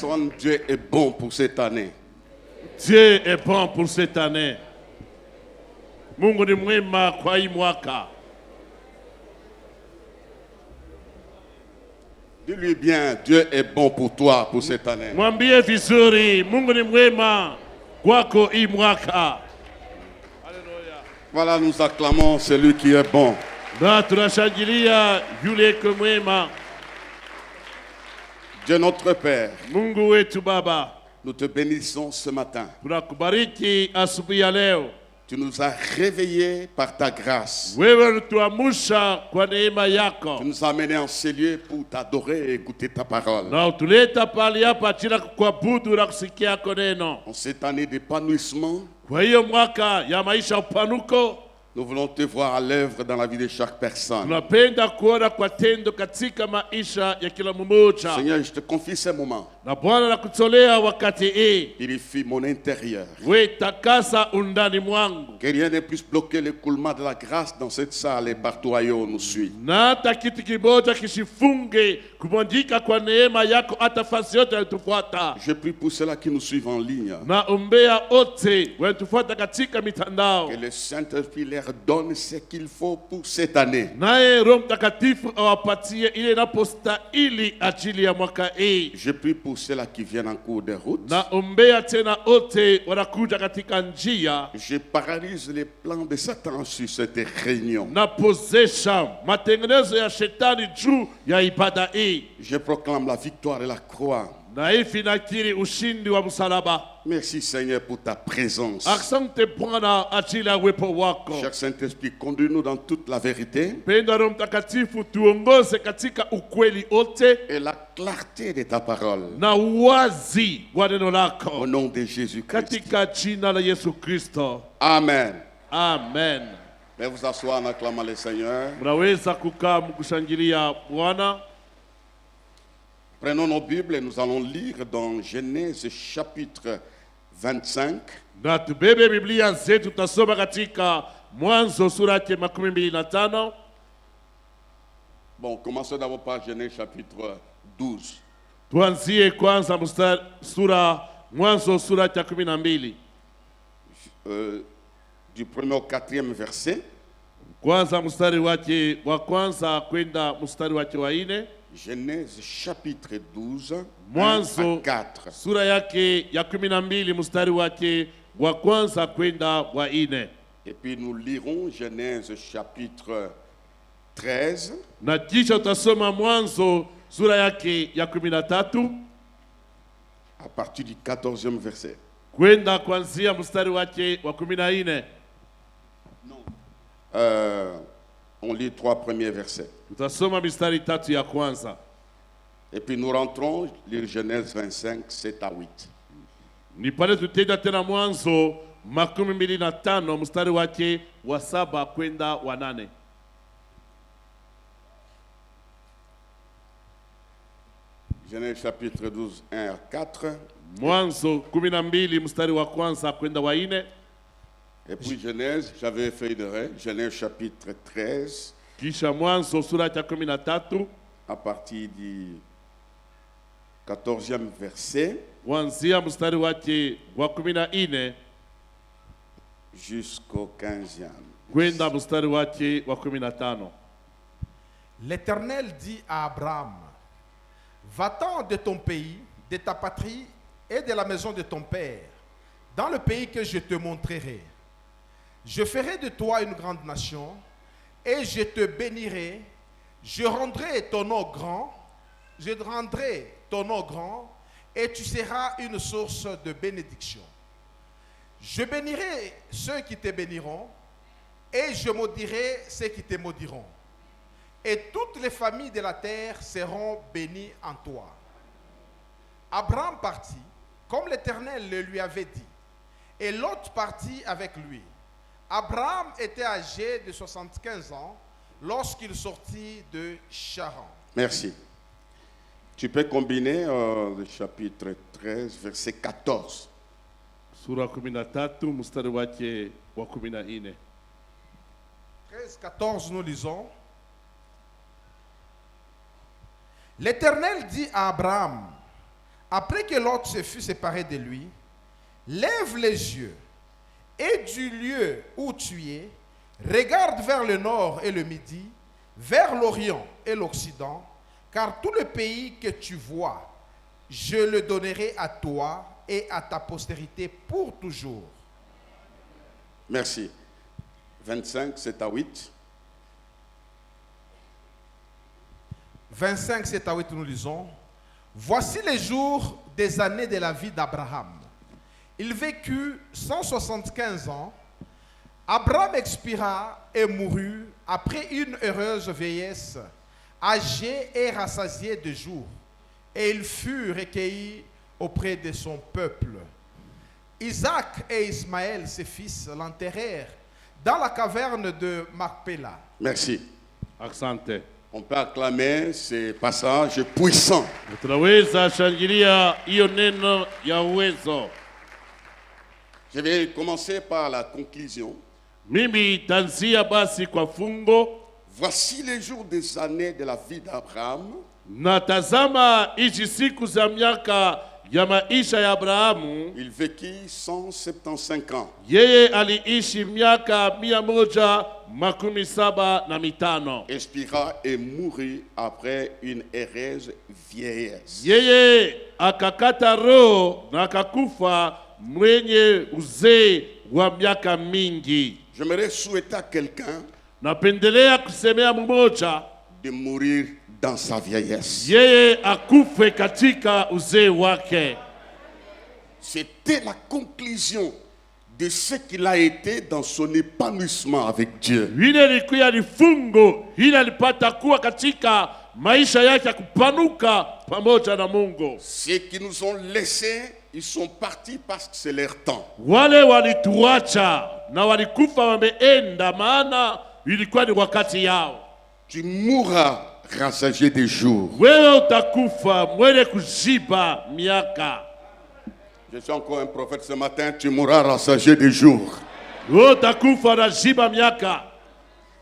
personne, Dieu est bon pour cette année. Dieu est bon pour cette année. Mungu ni mwema kwa hii mwaka. Dis-lui bien, Dieu est bon pour toi pour cette année. Mwambie vizuri, Mungu ni mwema kwako hii mwaka. Voilà, nous acclamons celui qui est bon. Na tunashangilia yule iko mwema. Dieu notre Père, Mungu wetu Baba, nous te bénissons ce matin. tunakubariki asubuhi ya leo. Tu nous as réveillés par ta grâce. Wewe ulituamsha kwa neema Tu yako. nous as amenés en ces lieux pour t'adorer et écouter ta parole. Na utuleta pali hapa ajili ya kuabudu na kusikia yako neno. En cette année d'épanouissement, Kwa hiyo mwaka ya maisha upanuko, nous voulons te voir à l'œuvre dans la vie de chaque personne. tunapenda kuona kwa tendo katika maisha ya kila mmoja. Seigneur, je te confie ces moments. Na Bwana nakutolea wakati hii. Purifie mon intérieur. We takasa undani mwangu. Que rien ne puisse bloquer l'écoulement de la grâce dans cette salle et partout ailleurs où on nous suit. Na hata kitu kimoja kishifunge kumwandika kwa neema yako hata fasi yote yatufuata. Je prie pour ceux-là qui nous suivent en ligne. Na umbea ote wanatufuata katika mitandao. Que le Saint-Esprit leur donne ce qu'il faut pour cette année. Naye Roho Mtakatifu awapatie ile inapostahili ajili ya mwaka hii. Je prie pour ceux-là qui viennent en cours de route. Na umbea tena ote wanakuja katika njia. Je paralyse les plans de Satan sur cette réunion. Na pozesha matengenezo ya shetani juu ya ibada hii. Je proclame la victoire de la croix. Na hivi nakiri ushindi wa msalaba. Merci Seigneur pour ta présence. Asante Bwana ajili ya uwepo wako. Cher Saint-Esprit, conduis-nous dans toute la vérité Penda Roho Mtakatifu tuongoze katika ukweli ote et la clarté de ta parole. na uwazi wa neno Au lako nom de Jésus-Christ. katika jina la Yesu Kristo. Amen. Amen. Veuillez vous asseoir en acclamant le Seigneur. Mnaweza kukaa mkushangilia Bwana. Prenons nos Bibles et nous allons lire dans Genèse chapitre 25. Na tubebe Biblia zetu tutasoma katika Mwanzo sura yake 25. Bon, commençons d'abord par Genèse chapitre 12. Tuanzie kwanza Mwanzo sura ya 12. Du premier au quatrième verset. Kwanza mstari wake wa kwanza kwenda mstari wake wa 4. Genèse chapitre 12, 1 Mwanzo à 4. sura yake ya 12 mstari wake wa kwanza kwenda wa 4. Et puis nous lirons Genèse chapitre 13 Na kisha utasoma Mwanzo sura yake ya 13 à partir du 14e verset. kwenda kuanzia mstari wake wa 14. On lit 3 premiers versets. Tutasoma mistari 3 ya kwanza. Et puis nous rentrons lire Genèse 25, 7 à 8. Ni pale tutenda tena Mwanzo 25 mstari wake wa 7 kwenda wa 8. Genèse chapitre 12, 1 à 4. Mwanzo 12 mstari wa kwanza kwenda wa 4. Et puis Genèse, j'avais fait une erreur, Genèse chapitre 13, Kisha Mwanzo sura ya 13 à partir du 14e verset kuanzia mstari wake wa 14 jusqu'au 15e. kwenda mstari wake wa 15. L'Éternel dit à Abraham, va-t'en de ton pays, de ta patrie et de la maison de ton père, dans le pays que je te montrerai. Je ferai de toi une grande nation et je te bénirai. Je rendrai ton nom grand et tu seras une source de bénédiction. Je bénirai ceux qui te béniront et je maudirai ceux qui te maudiront. Et toutes les familles de la terre seront bénies en toi. Abraham partit, comme l'Éternel le lui avait dit, et Lot partit avec lui. Abraham était âgé de 75 ans lorsqu'il sortit de Charan. Merci. Tu peux combiner le chapitre 13, verset 14. Sura 13 mstari wake wa 14. 13, 14, nous lisons. L'Éternel dit à Abraham, Après que Lot se fut séparé de lui, lève les yeux et du lieu où tu es, regarde vers le nord et le midi, vers l'orient et l'occident, car tout le pays que tu vois, je le donnerai à toi et à ta postérité pour toujours. Merci. 25, 7 à 8. 25, 7 à 8, nous lisons. Voici les jours des années de la vie d'Abraham. Il vécut 175 ans. Abraham expira et mourut après une heureuse vieillesse, âgé et rassasié de jours. Et il fut recueilli auprès de son peuple. Isaac et Ismaël, ses fils, l'enterrèrent dans la caverne de Macpéla. Merci. Asante. On peut acclamer ces passages puissants. Tunaweza shangilia hiyo neno ya uwezo. Je vais commencer par la conclusion. Mimi tanzia basi kwa fungo. Voici les jours des années de la vie d'Abraham. Natazama hizi siku za miaka ya maisha ya Abrahamu. Il vécut 175 ans. Yeye aliishi miaka 175. Expira et mourut après une heureuse vieillesse. Yeye akakata roho na akakufa mwenye uzee wa miaka mingi. J'aimerais souhaiter à quelqu'un Napendelea kusemea mmoja de mourir dans sa vieillesse. yeye akufe katika uzee wake. C'était la conclusion de ce qu'il a été dans son épanouissement avec Dieu. Ile likuwa ni fungo, ile alipata kuwa katika maisha yake ya kupanuka pamoja na Mungu. Ceux qui nous ont laissés, ils sont partis parce que c'est leur temps. Wale walituacha na walikufa wameenda, maana ilikuwa ni wakati yao. Tu mourras rassasié des jours. Wewe utakufa mwenye kuziba miaka. Je suis encore un prophète ce matin, tu mourras rassasié des jours. Wewe utakufa na ziba miaka.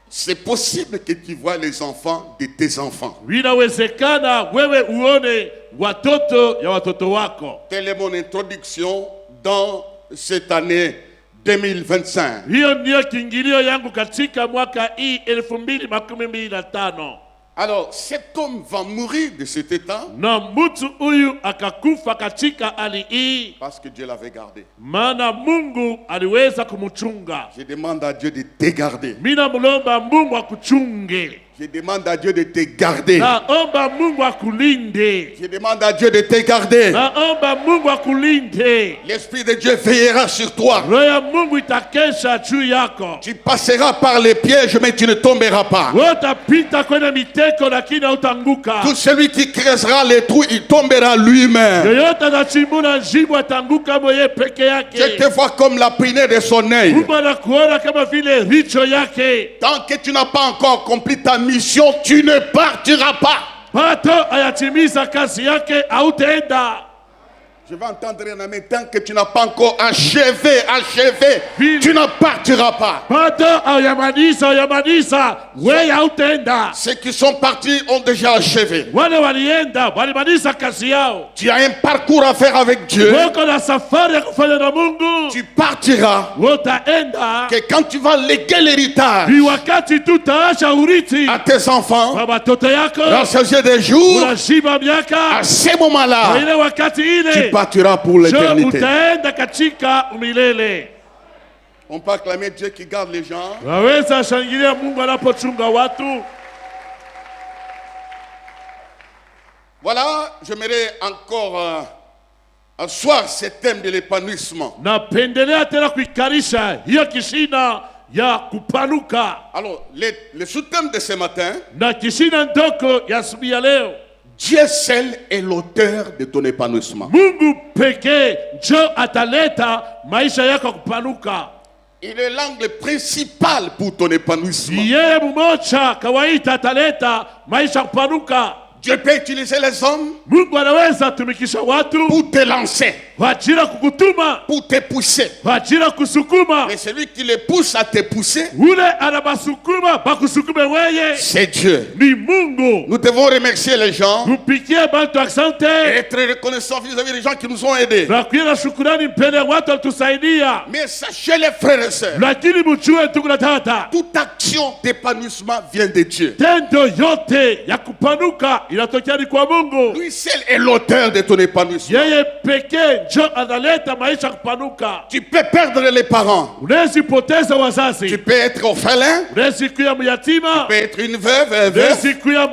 C'est possible que tu vois les enfants de tes enfants. Inawezekana wewe uone watoto ya watoto wako. Telle est mon introduction dans cette année 2025. Hiyo ndio kiingilio yangu katika mwaka hii 2025. Alors, cet homme va mourir de cet état Na mtu huyu akakufa katika hali hii parce que Dieu l'avait gardé. maana Mungu aliweza kumchunga. Je demande à Dieu de te garder. Mina mulomba Mungu akuchunge. Je demande à Dieu de te garder. Naomba Mungu akulinde. Je demande à Dieu de te garder. Naomba Mungu akulinde. L'Esprit de Dieu veillera sur toi. Roho ya Mungu itakesha juu yako. Tu passeras par les pièges, mais tu ne tomberas pas. Utapita kwenye miteko lakini hautanguka. Tout celui qui creusera les trous, il tombera lui-même. Yoyote anachimbuna jibu atanguka mwenye peke yake. Je te vois comme la pinée de son œil. Mungu anakuona kama vile richo yake. Tant que tu n'as pas encore accompli ta mission, tu ne partiras pas. Pato ayatimiza kazi yake hautaenda. Je vais entendre un amen. Tant que tu n'as pas encore achevé, Ville. tu ne partiras pas. Pato ayamaliza, wewe hautaenda. Ceux qui sont partis ont déjà achevé. Wale walienda, walimaliza kazi yao. Tu as un parcours à faire avec Dieu. Wako na safari ya kufanya na Mungu. Tu partiras. Utaenda. Que quand tu vas léguer l'héritage Ni wakati tutaacha urithi à tes enfants, kwa watoto yako. rassasié des jours, Unashiba miaka. à ce Kwa moment-là, ile wakati ile. tu partiras pour l'éternité. Utaenda katika umilele. On peut acclamer Dieu qui garde les gens. Waweza shangilia Mungu anapochunga watu. Voilà, j'aimerais encore asseoir ce thème de l'épanouissement. Napendelea tena kuikarisha hiyo kishina ya kupanuka. Alors, le sous-thème de ce matin, Na kishina ndoko ya asubuhi ya leo. Dieu seul est l'auteur de ton épanouissement. Mungu pekee njo ataleta maisha yako kupanuka. Il est l'angle principal pour ton épanouissement. Yeye mmoja kawaida ataleta maisha kupanuka. Dieu peut utiliser les hommes Mungu anaweza tumikisha watu pour te lancer. kwa ajili ya kukutuma, pour te pousser. kwa ajili ya kusukuma. Mais celui qui les pousse à te pousser, Ule anabasukuma bakusukume weye c'est Dieu. ni Mungu. Nous devons remercier les gens Tupigie bantu et asante être reconnaissants vis-à-vis des gens qui nous ont aidés. na kuwa na shukrani mpende watu walitusaidia, Mais sachez les frères et sœurs, lakini mjue ndugu na dada, toute action d'épanouissement vient de Dieu. tendo yote ya kupanuka inatokea ni kwa Mungu. Lui seul est l'auteur de ton épanouissement. Yeye pekee njo analeta maisha kupanuka. Tu peux perdre les parents. Unawezi poteza Tu wazazi, peux être orphelin. unawezi kuwa myatima, Tu peux être une veuve, un veuf. unawezi kuwa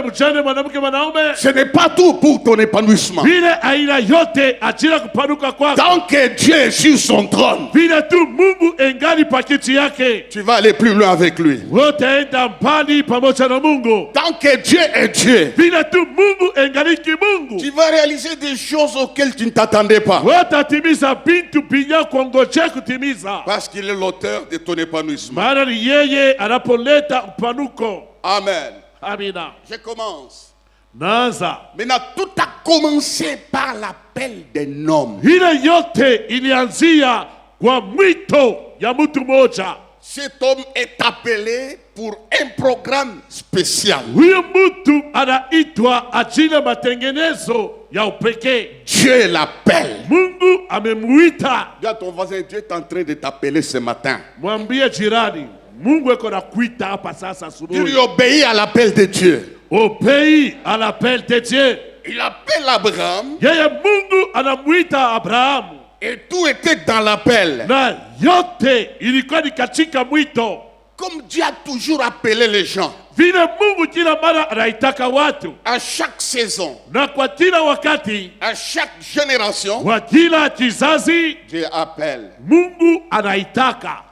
mjane mwanamke mwanaume. Ce n'est pas tout pour ton épanouissement. Vile aina yote ajili ya kupanuka kwako, Tant que Dieu est sur son trône, vile tu Mungu engali pakiti yake, tu vas aller plus loin avec lui. utaenda mbali pamoja na Mungu. Tant que Dieu est Dieu, Vile tu Mungu engaliki Mungu, tu vas réaliser des choses auxquelles tu ne t'attendais pas. watatimiza bintu pinya kuongojea kutimiza, Parce qu'il est l'auteur de ton épanouissement. maana ni yeye anapoleta upanuko. Amen. Amina. Je commence. Naanza. Maintenant, tout a commencé par l'appel d'un homme. Ile yote ilianzia kwa mwito ya mtu moja. Cet homme est appelé pour un programme spécial. Huyo mtu anaitwa ajili ya matengenezo ya upekee. Dieu l'appelle. Mungu amemuita. Dis à ton voisin, Dieu est en train de t'appeler ce matin. Mwambie jirani, Mungu eko na kuita hapa sasa Tu lui asubuhi. obéis à l'appel de Dieu. Obéis à l'appel de Dieu. Il appelle Abraham Yeye Mungu anamuita Abrahamu, et tout était dans l'appel. na yote ilikuwa ni katika mwito. Comme Dieu a toujours appelé les gens, Vile Mungu kila mara anaitaka watu, à chaque saison, na kwa kila wakati, à chaque génération, kwa kila kizazi, Dieu appelle. Mungu anaitaka.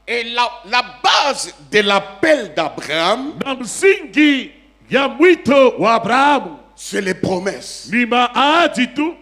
Et la base de l'appel d'Abraham, Na msingi ya mwito wa Abrahamu c'est les promesses. ni maadi tu,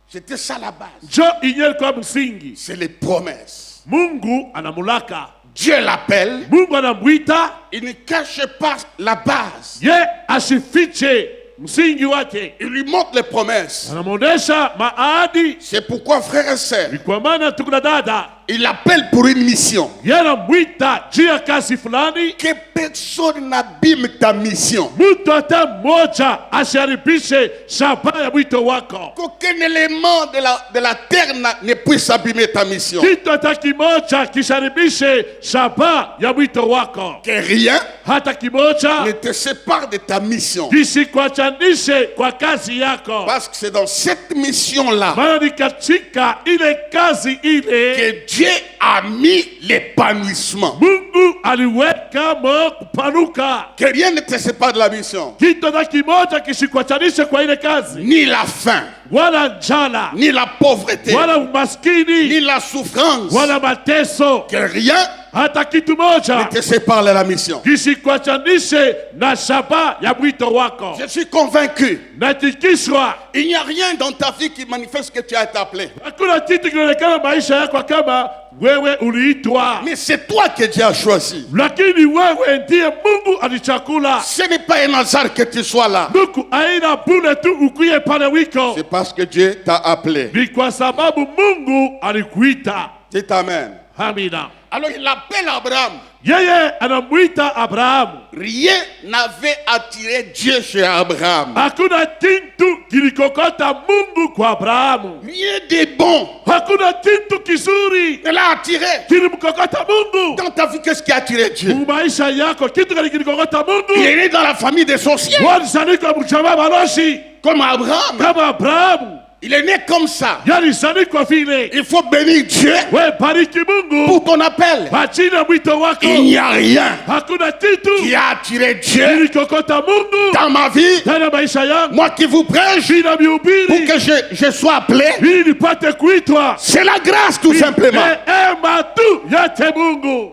C'était ça la base. njo inye kwa msingi. C'est les promesses. Mungu anamulaka, Dieu l'appelle, Mungu anamwita, il ne cache pas la base. ye asifiche msingi wake, Il lui montre les promesses. anamwonyesha maadi. C'est pourquoi, frères et sœurs, Ni kwa maana tuko na dada, il appelle pour une mission. ye anamwita juu ya kazi fulani. Que personne n'abîme ta mission. Mtu hata mmoja asiharibishe shaba ya mwito wako. Qu'aucun élément de la terre ne puisse abîmer ta mission. Kitu hata kimoja kisharibishe shaba ya mwito wako, Que rien hata kimoja ne te sépare de ta mission. kisikuachanishe kwa kazi yako, Parce que c'est dans cette mission-là maana ni katika ile kazi ile que Dieu a mis l'épanouissement. Mungu aliweka mo kupanuka. Que rien ne te sépare de la mission. Kitu hata kimoja kisikuachanishe kwa ile kazi, Ni la faim, wala njala, ni la pauvreté, wala umaskini, ni la souffrance. wala mateso. Que rien Hata kitu ne moja te sépare de la mission. kisikuachanishe na shaba ya mwito wako. Je suis convaincu, Natikishwa, il n'y a rien dans ta vie qui manifeste que tu as été appelé. hakuna kitu kinaonekana maisha yako kama wewe uliitwa, Mais c'est toi que Dieu a choisi. lakini wewe ndiye Mungu alichakula. Ce n'est pas un hasard que tu sois là. Nuku aina bure tu ukuye pale wiko, C'est parce que Dieu t'a appelé. ni kwa sababu Mungu alikuita. Dites Amen. Amina. Alors il appelle Abraham. Yeye anamwita Abrahamu. Rien n'avait attiré Dieu chez Abraham. Hakuna kitu kilikokota Mungu kwa Abrahamu, Rien de bon hakuna kitu kizuri ne l'a attiré. kilimkokota Mungu. Dans ta vie, qu'est-ce qui a attiré Dieu? Maisha yako kitu gani kilikokota Il Mungu? est né dans la famille des sorciers. Walisanikwa mchama baloshi Comme Abraham. kama Abrahamu, Il est né comme ça. yalisanikwa vile. Il faut bénir Dieu We bariki Mungu pour ton appel. kwa jina mwito wako. Il n'y a rien Hakuna kitu qui a attiré Dieu kilikokota Mungu dans ma vie. ndani ya maisha yangu. Moi qui vous prêche Bila pour mihubiri que je sois appelé. ili nipate kuitwa, C'est la grâce tout simplement. neema tu yake Mungu.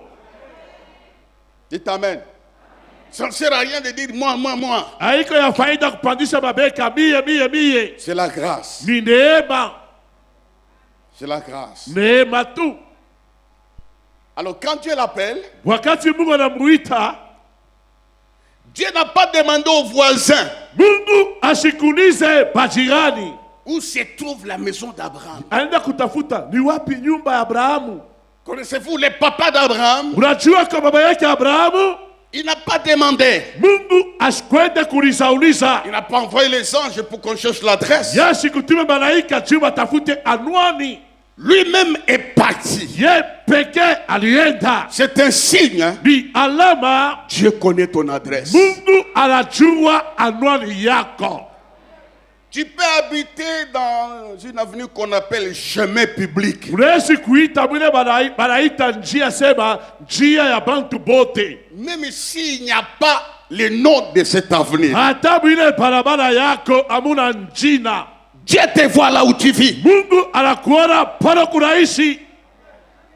Dites Amen. Ça ne sert à rien de dire moi. Haiko ya faida kupandisha mabeka mie. C'est la grâce. Ni neema, C'est la grâce. neema tu. Alors quand Dieu l'appelle, Wakati Mungu anamuita, Dieu n'a pas demandé aux voisins Mungu ashikulize bajirani. où se trouve la maison d'Abraham. anaenda kutafuta ni wapi nyumba ya Abrahamu. Connaissez-vous les papas d'Abraham? Unajua kwa baba yake Abrahamu, Il n'a pas demandé. Mungu asikwende kuuliza. Il n'a pas envoyé les anges pour qu'on cherche l'adresse. Yesu kutume malaika juu watafute anwani. Lui-même est parti. Ye pekee alienda. C'est un signe. Hein? Ni alama. Dieu connaît ton adresse. Mungu anajua anwani yako. Tu peux habiter dans une avenue qu'on appelle chemin public. Unaweza kuita mwile banaita njia sema njia ya bantu bote. Même s'il n'y a pas le nom de cette avenue. Hata mwile barabara yako amuna njina. Dieu te voit là où tu vis. Mungu anakuona pale kunaishi.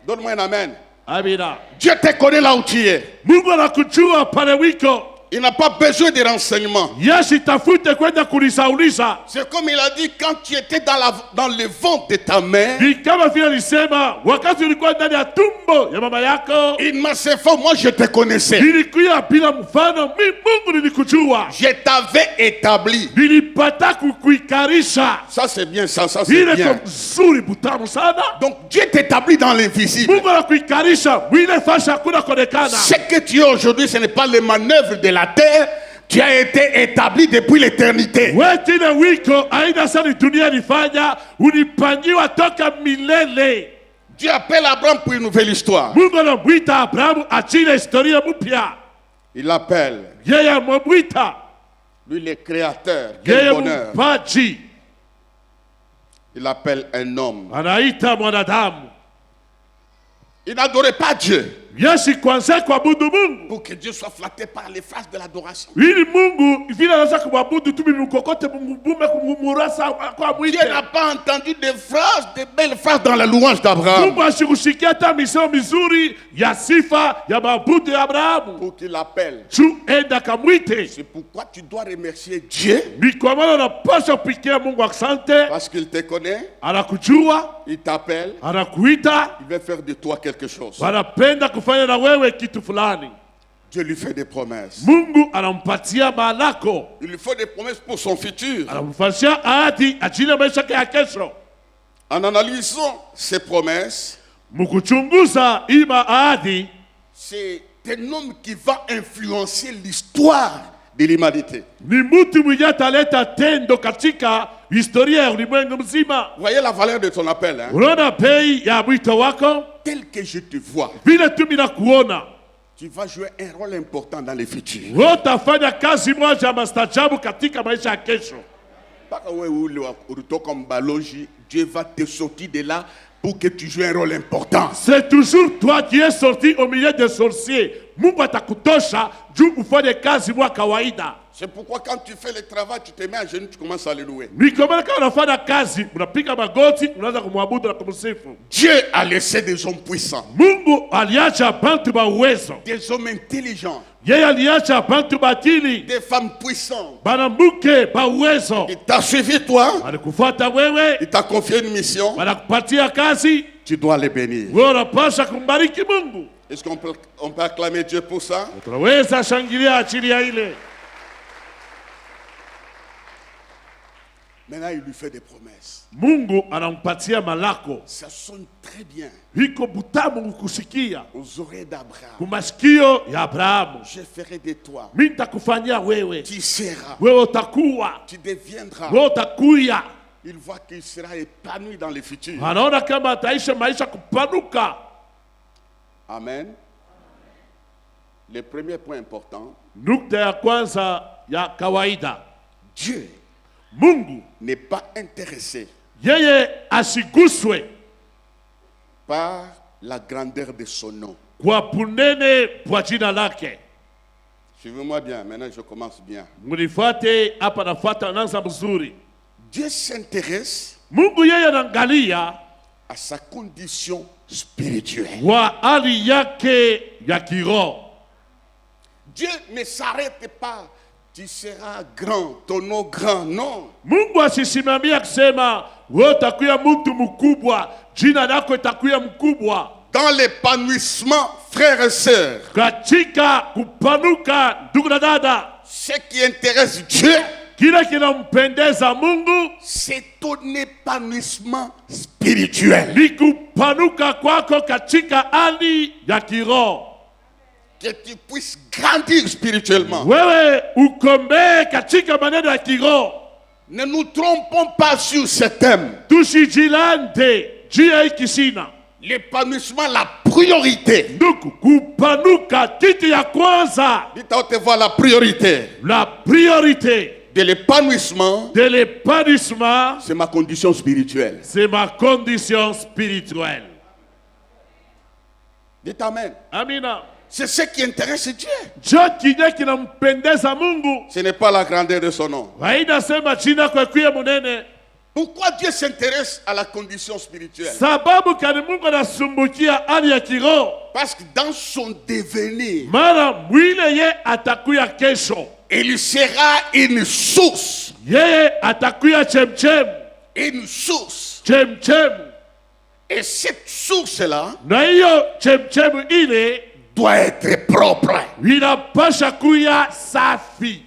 Donne-moi un amen. Amina. Dieu te connaît là où tu es. Mungu anakujua pale wiko. Il n'a pas besoin de renseignements. Yesu tafute kwenda kuuliza. C'est comme il a dit quand tu étais dans le ventre de ta mère. Ni kama vile alisema wakati ulikuwa ndani ya tumbo ya mama yako. Il m'a fait fort, moi je te connaissais. Nilikuwa bila mfano, Mungu nilikujua. Je t'avais établi. Nilipata kukuikarisha. Ça c'est bien, ça c'est bien. Ile mzuri butamu sana. Donc Dieu t'établit dans l'invisible. Mungu anakuikarisha, mwile fasha hakuna kuonekana. Ce que tu es aujourd'hui, ce n'est pas les manœuvres de la terre. Tu as été établi depuis l'éternité. Wetine wiko aina sana dunia nifanya ulipangiwa toka milele. Dieu appelle Abraham pour une nouvelle histoire. Mungu anamwita Abrahamu achile historia mpya. Il l'appelle. Yeye amwita. Lui le créateur. Quel bonheur. Mpaji. Il appelle un homme. Anaita mwanadamu. Il n'adorait pas Dieu. Yesu kwanza kuabudu Mungu. Pour que Dieu soit flatté par les phrases de l'adoration. Ili Mungu vile anaweza kuabudu tu mkokote Mungu kumurasa kwa mwite. Dieu n'a pas entendu des phrases, des belles phrases dans la louange d'Abraham. Mungu asikusikia hata misemo mizuri ya sifa ya mabudu ya Abrahamu. Pour qu'il l'appelle. Tu enda kamwite. C'est pourquoi tu dois remercier Dieu. Ni kwa maana unapaswa kupikia Mungu asante. Parce qu'il te connaît. Anakujua. Il t'appelle. Anakuita. Il veut faire de toi quelque chose. Anapenda kufanya na wewe kitu fulani. Dieu lui fait des promesses. Mungu anampatia malako. Il lui fait des promesses pour son futur. Anamfanyia ahadi ajili ya maisha yake ya kesho. En analysant ces promesses, Mkuchunguza ima ahadi, c'est un homme qui va influencer l'histoire de l'humanité. ni mtu mwenye ataleta tendo katika historia ya ulimwengu mzima. Voyez la valeur de ton appel. Hein? Unaona bei ya mwito wako? Tel que je te vois, Vile tu mina kuona, tu vas jouer un rôle important dans le futur. utafanya kazi moja mastajabu katika maisha ya kesho. Dieu va te sortir de là pour que tu joues un rôle important. C'est toujours toi qui es sorti au milieu des sorciers. Mungu atakutosha juu ufanye kazi mwa kawaida. C'est pourquoi quand tu fais le travail, tu te mets à genoux, tu commences à le louer. Ni kama kama unafanya kazi, unapiga magoti, unaanza kumwabudu na kumsifu. Dieu a laissé des hommes puissants. Mungu aliacha bantu ba uwezo. Des hommes intelligents. Yeye aliacha bantu batili. Des femmes puissantes. Banamuke ba uwezo. Il t'a suivi toi. Alikufuata wewe. Il t'a confié une mission. Wanakupatia kazi. Tu dois les bénir. Wewe unapaswa kumbariki Mungu. Est-ce qu'on peut acclamer Dieu pour ça? Tunaweza shangilia achili ya ile. Maintenant, il lui fait des promesses. Mungu anampatia malako. Ça sonne très bien. Hiko butamu kusikia. Aux oreilles d'Abraham. Kumasikio ya Abrahamu. Je ferai de toi. Mimi nitakufanyia wewe. Tu seras. Wewe utakuwa. Tu deviendras. Wewe utakuya. Il voit qu'il sera épanoui dans le futur. Anaona kama ataishi maisha kupanuka. Amen. Le premier point important. Nukta ya kwanza ya kawaida. Dieu Mungu n'est pas intéressé yeye asiguswe par la grandeur de son nom. kwa punene kwa jina lake. Suivez-moi bien, maintenant je commence bien. Munifuate hapa, nafuata naanza mzuri. Dieu s'intéresse Mungu yeye anaangalia à sa condition spirituelle. wa hali yake ya kiroho. Dieu ne s'arrête pas. Tu seras grand, ton nom grand, non. Mungu asisimamia kusema wewe utakuwa mtu mkubwa, jina lako itakuwa mkubwa. Dans l'épanouissement, frères et sœurs, Katika kupanuka, ndugu na dada, ce qui intéresse Dieu, kile kinampendeza Mungu c'est ton épanouissement spirituel. ni kupanuka kwako katika hali ya kiroho. Que tu puisses grandir spirituellement. Wewe ukombee katika maneno ya kiroho. Ne nous trompons pas sur ce thème. Tusijilande juu ya hiki shina. L'épanouissement, la priorité. Ndugu, kupanuka kitu ya kwanza, Dites à haute voix la priorité la priorité de l'épanouissement, de l'épanouissement, c'est ma condition spirituelle. c'est ma condition spirituelle. Dites Amen. Amina. C'est ce qui intéresse Dieu. Jo kinye kinampendeza Mungu. Ce n'est pas la grandeur de son nom. Hainasema jina kwa kuya munene. Pourquoi Dieu s'intéresse à la condition spirituelle? Sababu kani Mungu anasumbukia hali ya kiroho. Parce que dans son devenir, Mara mwile ye atakuya kesho. il sera une source. Yeye atakuya chemchem. Une source. Chemchem. Et cette source-là Na hiyo chemchem ile doit être propre. inapasha kuya safi.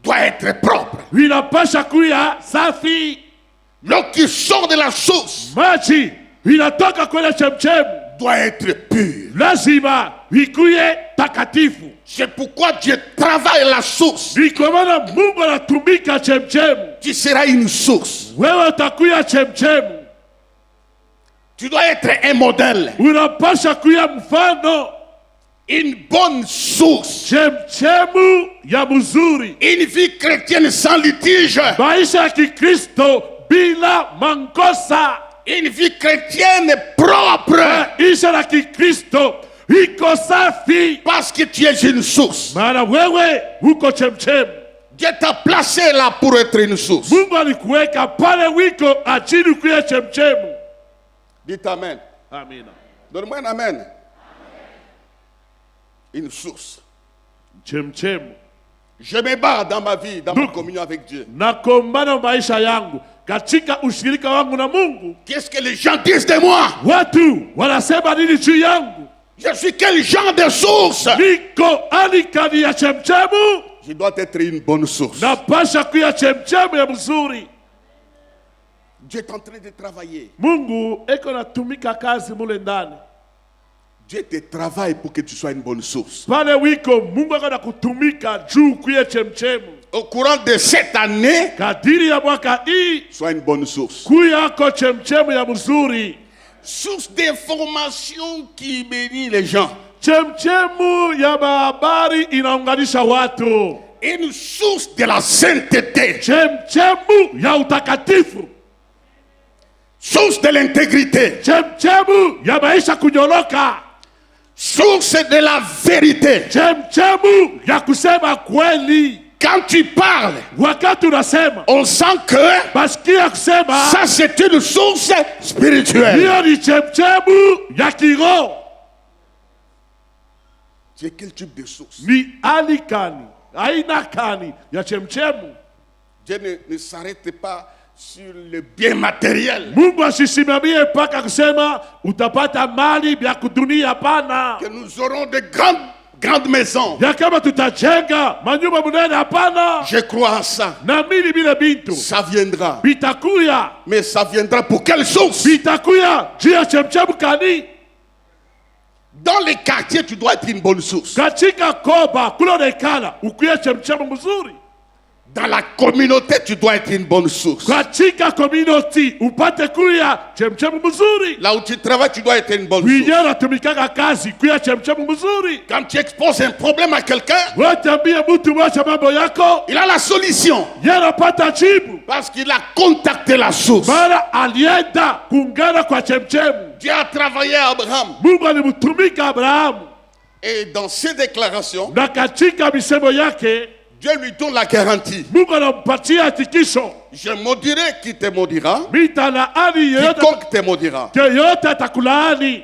Doit être propre. Inapasha kuya safi. L'eau qui sort de la source Maji inatoka kwenye chemchem. doit être pure. Lazima ikuye takatifu. C'est pourquoi Dieu travaille la source. Ni kwa maana Mungu anatumika chemchem. Tu seras une source. Wewe utakuya chemchem. Tu dois être un modèle. Unapasha kuya mfano. Une bonne source. Chemchemu ya mzuri. Une vie chrétienne sans litige. Maisha ya Kikristo bila mankosa. Une vie chrétienne propre. Maisha ya Kikristo iko safi. Parce que tu es une source. Maana wewe uko chemchem. Dieu t'a placé là pour être une source. Mungu alikuweka pale wiko achini kuya chemchemu. Dites Amen. Amina. Donne-moi un Amen. Une source. Chemchemu. Je me bats dans ma vie, dans ma communion avec Dieu. Nakombana maisha yangu katika ushirika wangu na Mungu. Qu'est-ce que les gens disent de moi? Watu wanasema nini juu yangu? Je suis quel genre de source? Niko alikani ya chemchemu. Je dois être une bonne source. Napasha kuya chemchemu ya mzuri. Dieu est en train de travailler. Mungu eko natumika kazi mule ndani. Dieu te travaille pour que tu sois une bonne source. Pale wiko Mungu eko na kutumika juu kuya chemchemu. Au courant de cette année, Kadiri ya mwaka hii sois une bonne source. kuya ko chemchemu ya mzuri. Source d'information qui bénit les gens. Chemchemu ya habari inaunganisha watu. Une source de la sainteté. Chemchemu ya utakatifu. Source de l'intégrité. Chemchemu ya maisha kunyoloka. Source de la vérité. Chemchemu ya kusema kweli. Quand tu parles, Wakati unasema on sent que basikia kusema ça c'est une source spirituelle. hiyo ni chemchemu ya kiroho. C'est quel type de source? Ni alikani, aina kani ya chemchemu. Dieu ne s'arrête pas sur le bien matériel. Mungu asisimamie mpaka kusema utapata mali vya kudunia. Hapana. Que nous aurons de grandes maisons. Ya kama tutajenga manyumba munene. Hapana. Je crois à ça. Naamini vile bintu Ça viendra. bitakuya. Mais ça viendra pour quelle source? Bitakuya juu ya chemchemu kani. Dans les quartiers, tu dois être une bonne source. Katika koba kulonekana ukuye chemchemu mzuri. Dans la communauté, tu dois être une bonne source. Katika community upate kuya chemchemu mzuri. Là où tu travailles, tu dois être une bonne source. Wiyana tumikaka kazi kuya chemchemu mzuri. Quand tu exposes un problème à quelqu'un, Watambie mtu mwacha mambo yako. il a la solution. Yana pata jibu. Parce qu'il a contacté la source. Mara alienda kuungana kwa chemchemu. Dieu a travaillé à Abraham. Mungu alimtumika Abrahamu. Et dans ses déclarations, Na katika misemo yake Dieu lui donne la garantie. Mungu anampatia hakikisho. Je maudirai qui te maudira. Mitalaani yeyote Quiconque te maudira. yeyote atakulaani.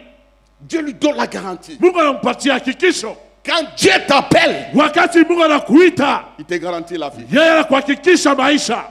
Dieu lui donne la garantie. Mungu anampatia hakikisho. Quand Dieu t'appelle, Wakati Mungu anakuita, il te garantit la vie. yeye anakuhakikisha maisha.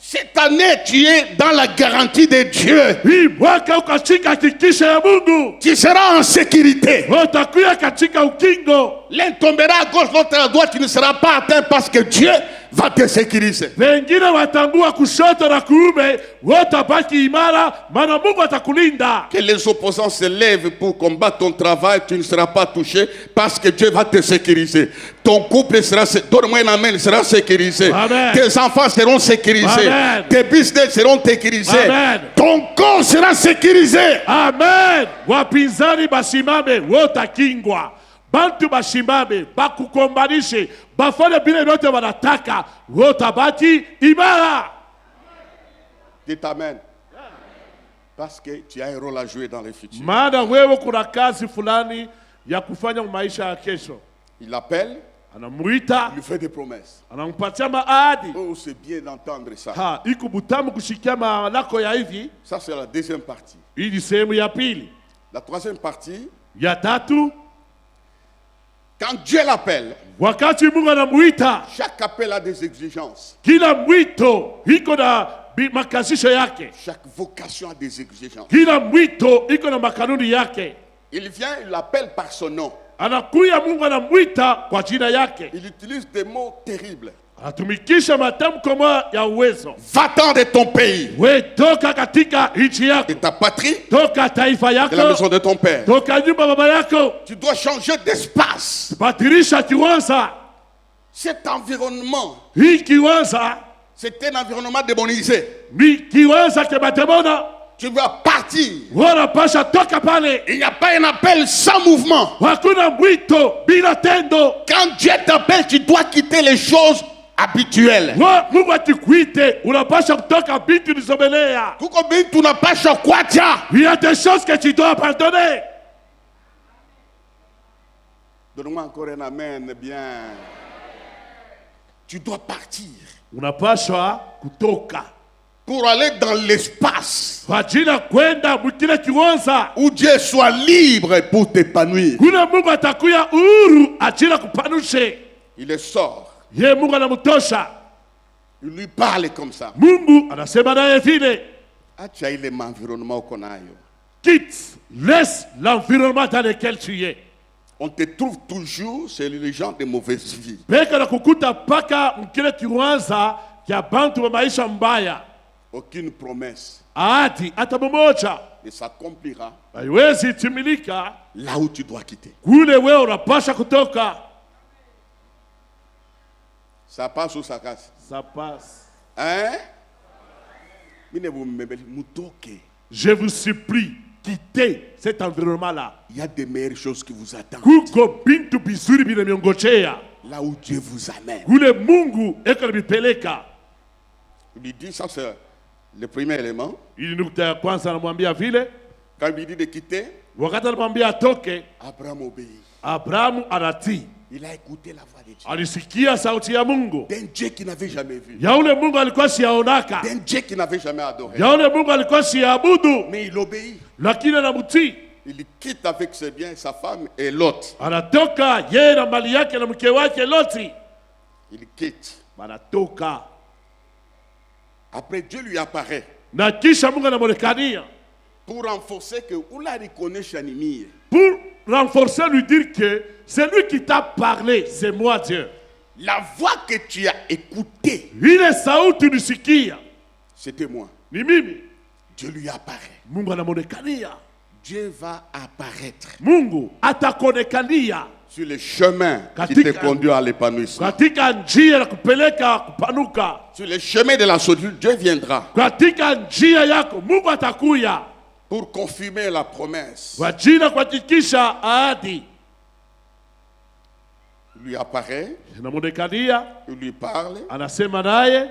Cette année, tu es dans la garantie de Dieu. Hii mwaka uko katika hakikisho ya Mungu. Tu seras en sécurité. Utakuwa katika ukingo. L'un tombera à gauche, l'autre à droite, tu ne seras pas atteint parce que Dieu va te sécuriser. Wengine watangua kushoto na kuume, wotabaki imara, maana Mungu atakulinda. Que les opposants se lèvent pour combattre ton travail, tu ne seras pas touché parce que Dieu va te sécuriser. Ton couple sera, donne-moi un amen, sera sécurisé. Amen. Tes enfants seront sécurisés. Amen. Tes business seront sécurisés. Amen. Ton corps sera sécurisé. Amen. Wapinzani basimame, wotakingwa. Bantu bashimame, bakukombanishe, bafanye bile yote wanataka, wotabaki imara. Dites amen. Parce que tu as un rôle à jouer dans le futur. Maana wewe kuna kazi fulani ya kufanya maisha ya kesho. Il appelle, Anamuita, il lui fait des promesses. anampatia maadi. Oh, c'est bien d'entendre ça. Ha, iko butamu kushikia malako ya hivi. Ça, c'est la deuxième partie. Hii ni sehemu ya pili. La troisième partie, Ya tatu, quand Dieu l'appelle, wakati Mungu anamuita, chaque appel a des exigences. kila mwito iko na makazisho yake. Chaque vocation a des exigences. Kila mwito iko na makanuni yake. Il vient, il l'appelle par son nom. Anakuya Mungu anamuita kwa jina yake. Il utilise des mots terribles. Anatumikisha matamko ya uwezo. Va-t'en de ton pays, We toka katika nchi de yako. ta patrie, Toka taifa de la yako. maison de ton père. Toka nyumba baba yako. Tu dois changer d'espace. Badilisha kiwanza. Cet environnement, Hii kiwanza c'est un environnement démonisé. ni kiwanza kebatemona. Tu vas partir. Wanapasha toka pale. Il n'y a pas un appel sans mouvement. Hakuna mwito bila tendo. Quand Dieu t'appelle, tu dois quitter les choses habituelles. Mungu akikuite unapasha kutoka bintu nisomelea. Kuko bintu unapasha kuacha. Il y a des choses que tu dois pardonner. Donne-moi encore un amen bien. Tu dois partir Unapasha kutoka pour aller dans l'espace kwa ajili ya kwenda mkile kiwanza. où Dieu soit libre pour t'épanouir. Kuna Mungu atakuya uhuru ajili ya kupanushe. Il sort. Ye Mungu anamtosha. Il lui parle comme ça. Mungu anasema naye vile. Acha ile environnement qu'on a. Quitte, laisse l'environnement dans lequel tu es. On te trouve toujours chez les gens de mauvaise vie. Beka na kukuta paka mkile kiwanza ya bantu wa maisha mbaya. Aucune promesse Ahadi hata mmoja ne s'accomplira haiwezi timilika là où tu dois quitter. kule wewe unapasha kutoka. Ça passe ou ça casse? Ça passe. Hein? Mine vous m'embellissez, mutoke. Je vous supplie, quittez cet environnement-là. Il y a des meilleures choses qui vous attendent. Kuko bintu bizuri bile miongochea. Là où Dieu vous amène. Kule Mungu eko nabipeleka. Il lui dit, ça c'est le premier élément. Ili nukta ya kwanza anamwambia vile. Quand il lui dit de quitter, Wakati anamwambia atoke, Abraham obéit. Abrahamu anatii. Il a écouté la voix de Dieu. Alisikia sauti ya Mungu. D'un Dieu qu'il n'avait jamais vu. Ya ule Mungu alikuwa siyaonaka. D'un Dieu qu'il n'avait jamais adoré. Ya ule Mungu alikuwa siyaabudu. Mais il obéit. Lakini anamutii. Il quitte avec ses biens, sa femme et Lot. Anatoka yeye na mali yake na mke wake Loti. Il quitte. Anatoka. Après, Dieu lui apparaît Na kisha Mungu anamuonekania. pour renforcer que Oula reconnaît Chanimie. Pour renforcer, lui dire que c'est lui qui t'a parlé, c'est moi Dieu. La voix que tu as écoutée, Ile sauti nisikia c'était moi. ni mimi. Dieu lui apparaît. Mungu anamuonekania. Dieu va apparaître Mungu atakuonekania sur le chemin qui Katika- te conduit à l'épanouissement. katika njia ya kupeleka kupanuka. Sur le chemin de la solitude, Dieu viendra Katika njia yako Mungu atakuya pour confirmer la promesse. kwa ajili ya kuhakikisha ahadi. Il lui apparaît, Anamuonekania, il lui parle. anasema naye,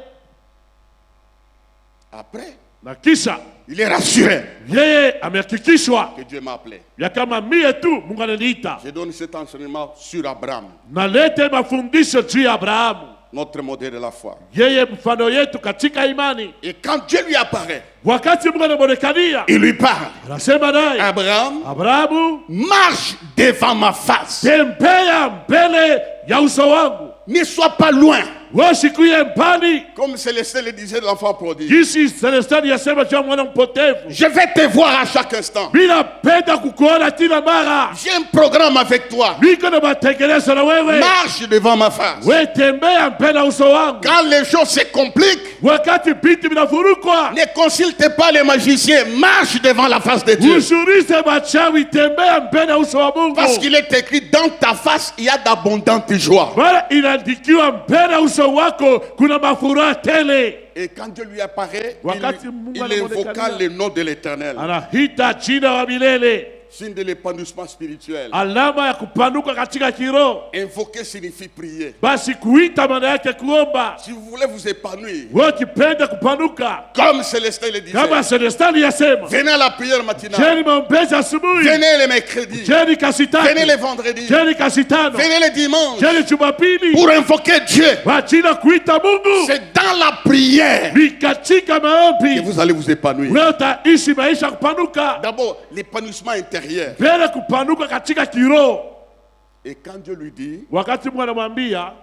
Après, na kisha il est rassuré yeye amehakikishwa que Dieu m'a appelé. ya kama mie tu Mungu ananiita. Je donne cet enseignement sur Abraham, Nalete mafundisho juu ya Abrahamu, notre modèle de la foi. yeye mfano yetu katika imani. Et quand Dieu lui apparaît, Wakati Mungu anamuonekania, il lui parle. anasema naye, Abraham, Abrahamu, marche devant ma face. tembea mbele ya uso wangu. ne sois pas loin. wasikuye mbali. Comme Célestin le disait de l'enfant prodigue. Jinsi Celestini yasema juu ya mwana mpotevu. Je vais te voir à chaque instant. Bila penda kukuona kila mara. J'ai un programme avec toi. Niko na matengenezo na wewe. Marche devant ma face. We tembea mbele uso wangu. Quand les choses se compliquent, Wakati vitu vinavurugwa, ne consulte pas les magiciens. Marche devant la face de Dieu. usiulize machawi, tembea mbele uso wa Mungu. Parce qu'il est écrit dans ta face, il y a d'abondantes joies. Maana inaandikiwa mbele uso wako kuna mafuraha tele. Et quand Dieu lui apparaît, Wakati Mungu il anamuonekania, invoqua le nom de l'Éternel. anahita jina la milele. Signe de l'épanouissement spirituel. Alama ya kupanuka katika kiroho. Invoquer signifie prier. Basi kuita maana yake kuomba. Si vous voulez vous épanouir, Wewe ukipenda kupanuka, comme Célestin le disait, kama Celestini yasema, venez à la prière matinale. jeni maombezi asubuhi, Venez les mercredis. jeni kasitatu, Venez les vendredis. jeni kasitano, Venez les dimanches. jeni Jumapili, Pour invoquer Dieu. kwa jina kuita Mungu. C'est dans la prière Ni katika que maombi vous allez vous épanouir. wewe utaishi maisha ya kupanuka. D'abord, l'épanouissement intérieur. Mbele kupanuka katika kiroho. Et quand Dieu lui dit, Wakati Mungu anamwambia,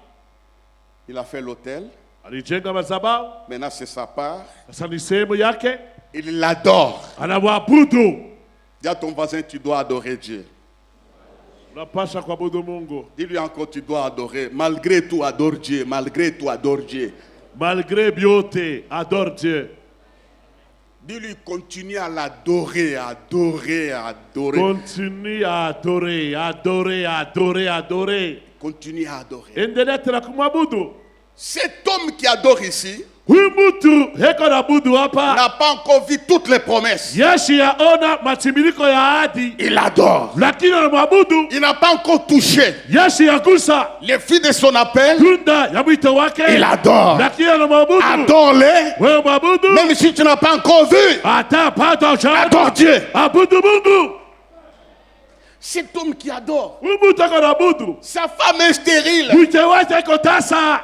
il a fait l'autel, alijenga madhabahu, maintenant c'est sa part, sasa ni sehemu yake, il l'adore. anamwabudu. Dis à ton voisin, tu dois adorer Dieu. Unapasha kuabudu Mungu. Dis-lui encore, tu dois adorer. Malgré tout, adore Dieu. Malgré tout, adore Dieu. Malgré vyote, adore Dieu. Dis-lui, continue à l'adorer, adorer, adorer. Continue à adorer, adorer, adorer, adorer. Continue à adorer. Endelea tena kumwabudu. Cet homme qui adore ici Huyu mtu heko nabudu hapa. n'a pas encore vu toutes les promesses. Yeshi yaona matimiliko ya ahadi. Il adore. Lakini anamwabudu. Il n'a pas encore touché Yeshi yagusa les fruits de son appel. tunda ya mwito wake. Il adore. Lakini anamwabudu. Adore-les. Wewe mwabudu. Même si tu n'as pas encore vu. Hata pata ushahada. Adore Dieu. Abudu Mungu. Cet homme qui adore. Huyu mtu anabudu. Sa femme est stérile. Mke wake iko tasa.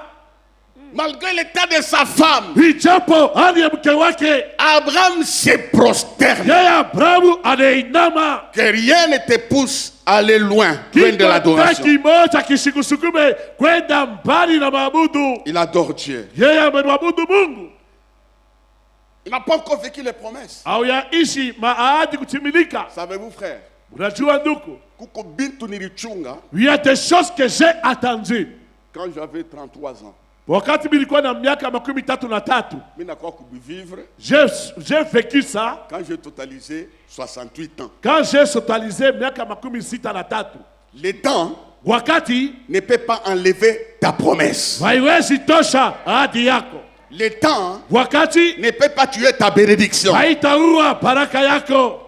Malgré l'état de sa femme, Ijapo hali ya mke wake. Abraham se prosterne. Yeye Abrahamu anainama. Que rien ne te pousse à aller loin de l'adoration. Kimoja kisikusukume kwenda mbali na maabudu. Il adore Dieu. Yeye amemwabudu Mungu. Il n'a pas encore vécu les promesses. Au yaishi maahadi kutimilika. Savez-vous, frère? Unajua ndugu, Kuko bintu nilichunga il y a des choses que j'ai attendues. quand j'avais 33 ans. Wakati nilikuwa na miaka 33, Mais n'a pas pu vivre j'ai vécu ça quand j'ai totalisé 68 ans. quand j'ai totalisé miaka 63. Le temps Wakati ne peut pas enlever ta promesse. haiwezi tosha ahadi yako. Le temps Wakati ne peut pas tuer ta bénédiction. haitaua baraka yako.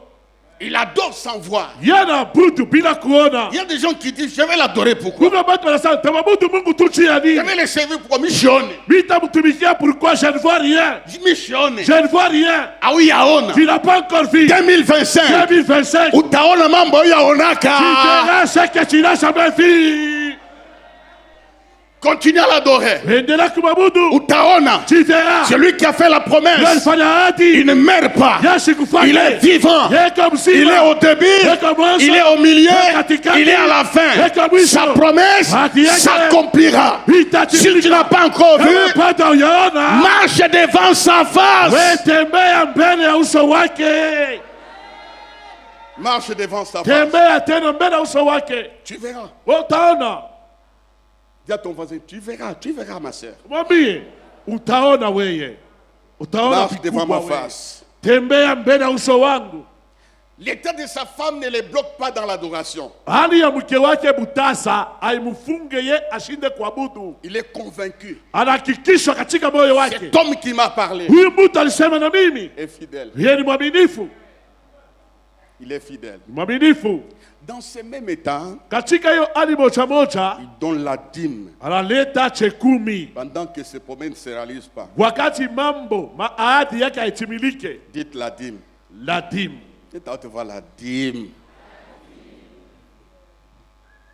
Il adore sans voir. Yanaabudu bila kuona. Il y a des gens qui disent, je vais l'adorer pourquoi? Kuna watu wanasema tamwabudu Mungu tu chini ya Je nini? vais le servir pourquoi? Mission. Nitamtumikia pourquoi je ne vois rien. Mission. Je ne vois rien. Ah oui, yaona. Tu n'as pas encore vu. 2025. 2025. Tu Utaona mambo yaonaka. verras ce que tu n'as jamais vu. Continue à l'adorer. Endelea kumwabudu. Utaona. Tu verras. Celui qui a fait la promesse, Alifanya ahadi. il ne meurt pas. Yesu kufanya. Il est vivant. Yeko mzima. Il est au début. Yeko mwanzo. Il est au milieu. Katikati. Il est à la fin. Yeko mwisho. Sa promesse Ahadi yake. s'accomplira. Si tu n'as pas encore vu, Kama bado hujaona, marche devant sa face. wewe tembea mbele ya uso wake. Marche devant sa face. Tembea tena mbele ya uso wake. Tu verras. Wewe utaona. Dis à ton voisin, tu verras ma soeur. Mwambie utaona wewe. Utaona Marche devant ma vikubwa wewe. face. Tembea mbele ya uso wangu. L'état de sa femme ne les bloque pas dans l'adoration. Hali ya mke wake butasa haimfunge ye ashinde kuabudu. Il est convaincu. Anahakikishwa katika moyo wake. Cet homme qui m'a parlé Huyu mtu alisema na mimi. est fidèle. Yeye ni mwaminifu. Il est fidèle. Ni mwaminifu. Dans ce même état, Katika hiyo hali moja moja il donne la dîme analeta chekumi. pendant que ses promesses ne se réalisent pas. Wakati mambo maahadi yake haitimilike. Dites la dîme. La dîme. Dites à te voir la dîme.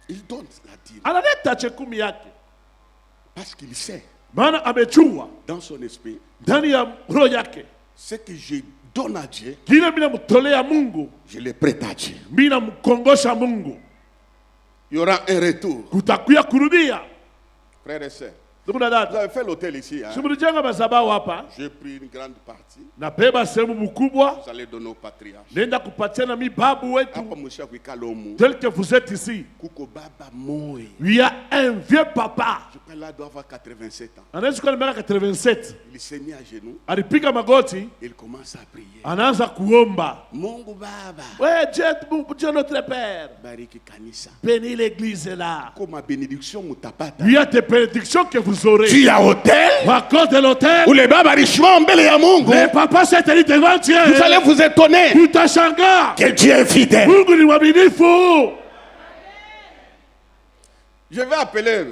Il donne la dîme Analeta chekumi yake. parce qu'il sait Maana amechua dans son esprit ndani ya roho yake. ce que je donne à Dieu, Kile mimi namtolea Mungu, je le prête à Dieu. mimi namkongosha Mungu. Il y aura un retour. Kutakuya kurudia. Frères et sœurs, Ndugu vous dada, avez fait l'hôtel ici. Hein? simulijenga madhabahu hapa, J'ai pris une grande partie. nabeba sehemu mkubwa, Vous allez donner au patriarche. nenda kupatia na mibabu wetu, Hapa mwisha kuikalomu. tel que vous êtes ici. Kuko baba moe. Il y a un vieux papa, Je crois là doit avoir 87 ans. anaishi kwa miaka 87, Il s'est mis à genoux. alipiga magoti, Il commence à prier. anaanza kuomba. Mungu Baba. Ouais, Dieu notre Père, Bariki kanisa. bénis l'église là. Comme ma bénédiction mutapata. Il y a des bénédictions que vous aurez. Tu as hôtel À cause de l'hôtel, où les baba richement mbele ya Mungu. les papas s'est tenu devant Dieu. Vous allez vous étonner Utashangaa. que Dieu est fidèle. Mungu ni mwaminifu. Je vais appeler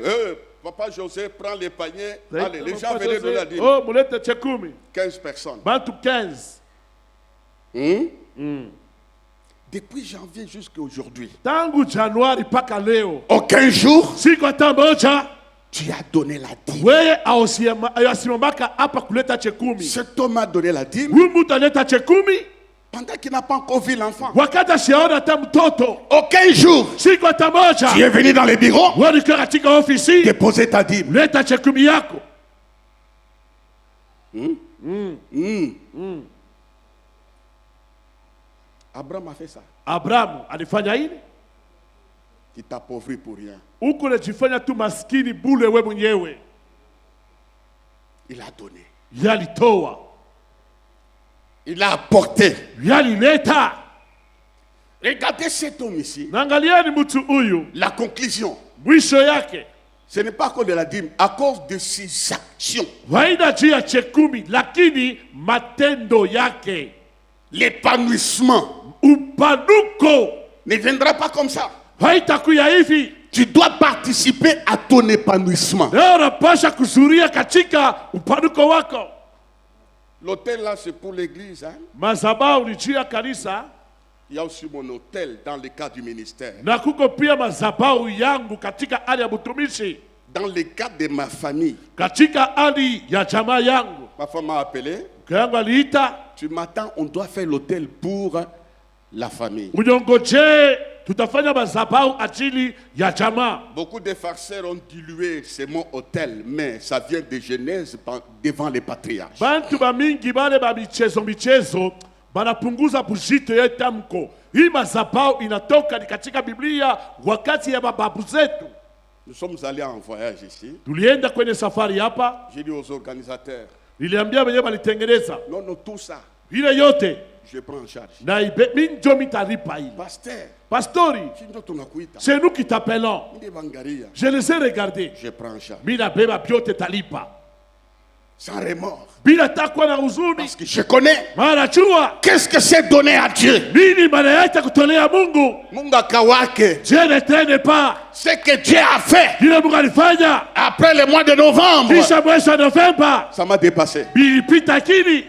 Papa José, prends les paniers. Allez, les gens venaient de la dîme. Oh, mulete chekumi. 15 personnes. Bantu 15. Depuis janvier jusqu'à aujourd'hui, Tangu Januari mpaka leo. aucun jour, Siku hata moja tu as donné la dîme. wewe asimamaka hapa kuleta chekumi. Cet homme a donné la dîme Huyu mtu analeta chekumi pendant qu'il n'a pas encore vu l'enfant. wakati asiaona hata mtoto. Aucun jour, Siku hata moja tu es venu dans les bureaux wewe ukiwa katika ofisi, déposer ta dîme. leta chekumi yako. Abraham a fait ça. Abrahamu alifanya hili, Qui t'appauvrit pour rien. huku unajifanya tu maskini bule we mwenyewe. Il a donné. Yalitoa, Il a apporté. yalileta. Regardez cet homme ici. Naangalieni mtu huyu, La conclusion. mwisho yake Ce n'est pas à cause de la dîme, à cause de ses actions. haina juu ya chekumi, lakini matendo yake. L'épanouissement Upanuko ne viendra pas comme ça. haitakuya hivi. Tu dois participer à ton épanouissement. Leo unapasha kuzuria katika upanuko wako. L'hôtel là, c'est pour l'église. Hein? Madhabahu ni juu ya kanisa, Il y a aussi mon hôtel dans le cadre du ministère. na kuko pia madhabahu yangu katika hali ya mtumishi, Dans le cadre de ma famille. katika hali ya jamaa yangu. Ma femme m'a appelé. Mke yangu aliita, Tu m'attends, on doit faire l'hôtel pour la famille. unyongoje, tutafanya madhabahu ajili ya jamaa. Beaucoup de farceurs ont dilué ce mot hôtel, mais ça vient de Genèse devant les patriarches. Bantu bamingi bale ba michezo banapunguza buzito ya tamko. Hii madhabahu inatoka ni katika Biblia wakati ya mababu zetu. Nous sommes allés en voyage ici. Tulienda kwenye safari hapa, J'ai dit aux organisateurs, niliambia wenyewe walitengeneza non, non, tout ça, ile yote je prends en charge. na mimi ndio mitalipa ile. Pasteur, Pastori, si nous tunakuita, c'est nous qui t'appelons. Mimi bangaria, Je les ai regardés. je prends en charge. Mimi nabeba vyote talipa. Sans remords. Bila takwa na huzuni. Parce que je connais. Maana jua Qu'est-ce que c'est donné à Dieu? nini maana yake kutolea Mungu. Mungu akawake. Dieu ne traîne pas. Ce que Dieu a fait Kile Mungu alifanya après le mois de novembre, kisha mwezi wa Novemba ça m'a dépassé. bilipita kini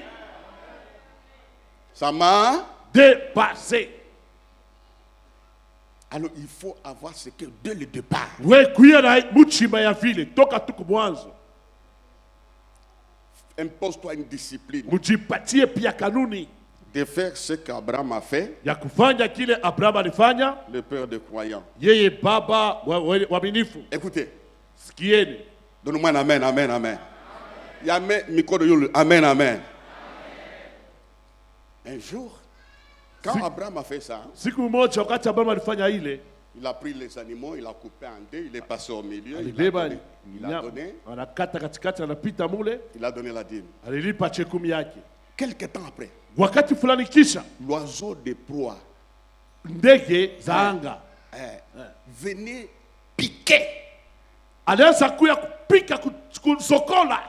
Ça m'a. dépassé. Alors il faut avoir ce que dès le départ. We kuya na muchima ya vile toka tuku mwanzo. Impose-toi une discipline Mujipatie pia kanuni de faire ce qu'Abraham a fait, ya kufanya kile Abraham alifanya, le père des croyants. yeye baba waaminifu. Écoutez, Sikieni. donne-moi un amen, amen, amen. Amen, mikono yule, amen, amen. Un jour, quand Abraham a fait ça, Siku moja wakati Abraham alifanya ile, il a pris les animaux, il a coupé en deux, il est passé au milieu, alibeba il a donné, anakata katikati, anapita mule, il a donné la dîme. alilipa chekumi yake. Quelque temps après, Wakati fulani kisha l'oiseau de proie ndege za anga venait piquer alianza kuya kupika kusokola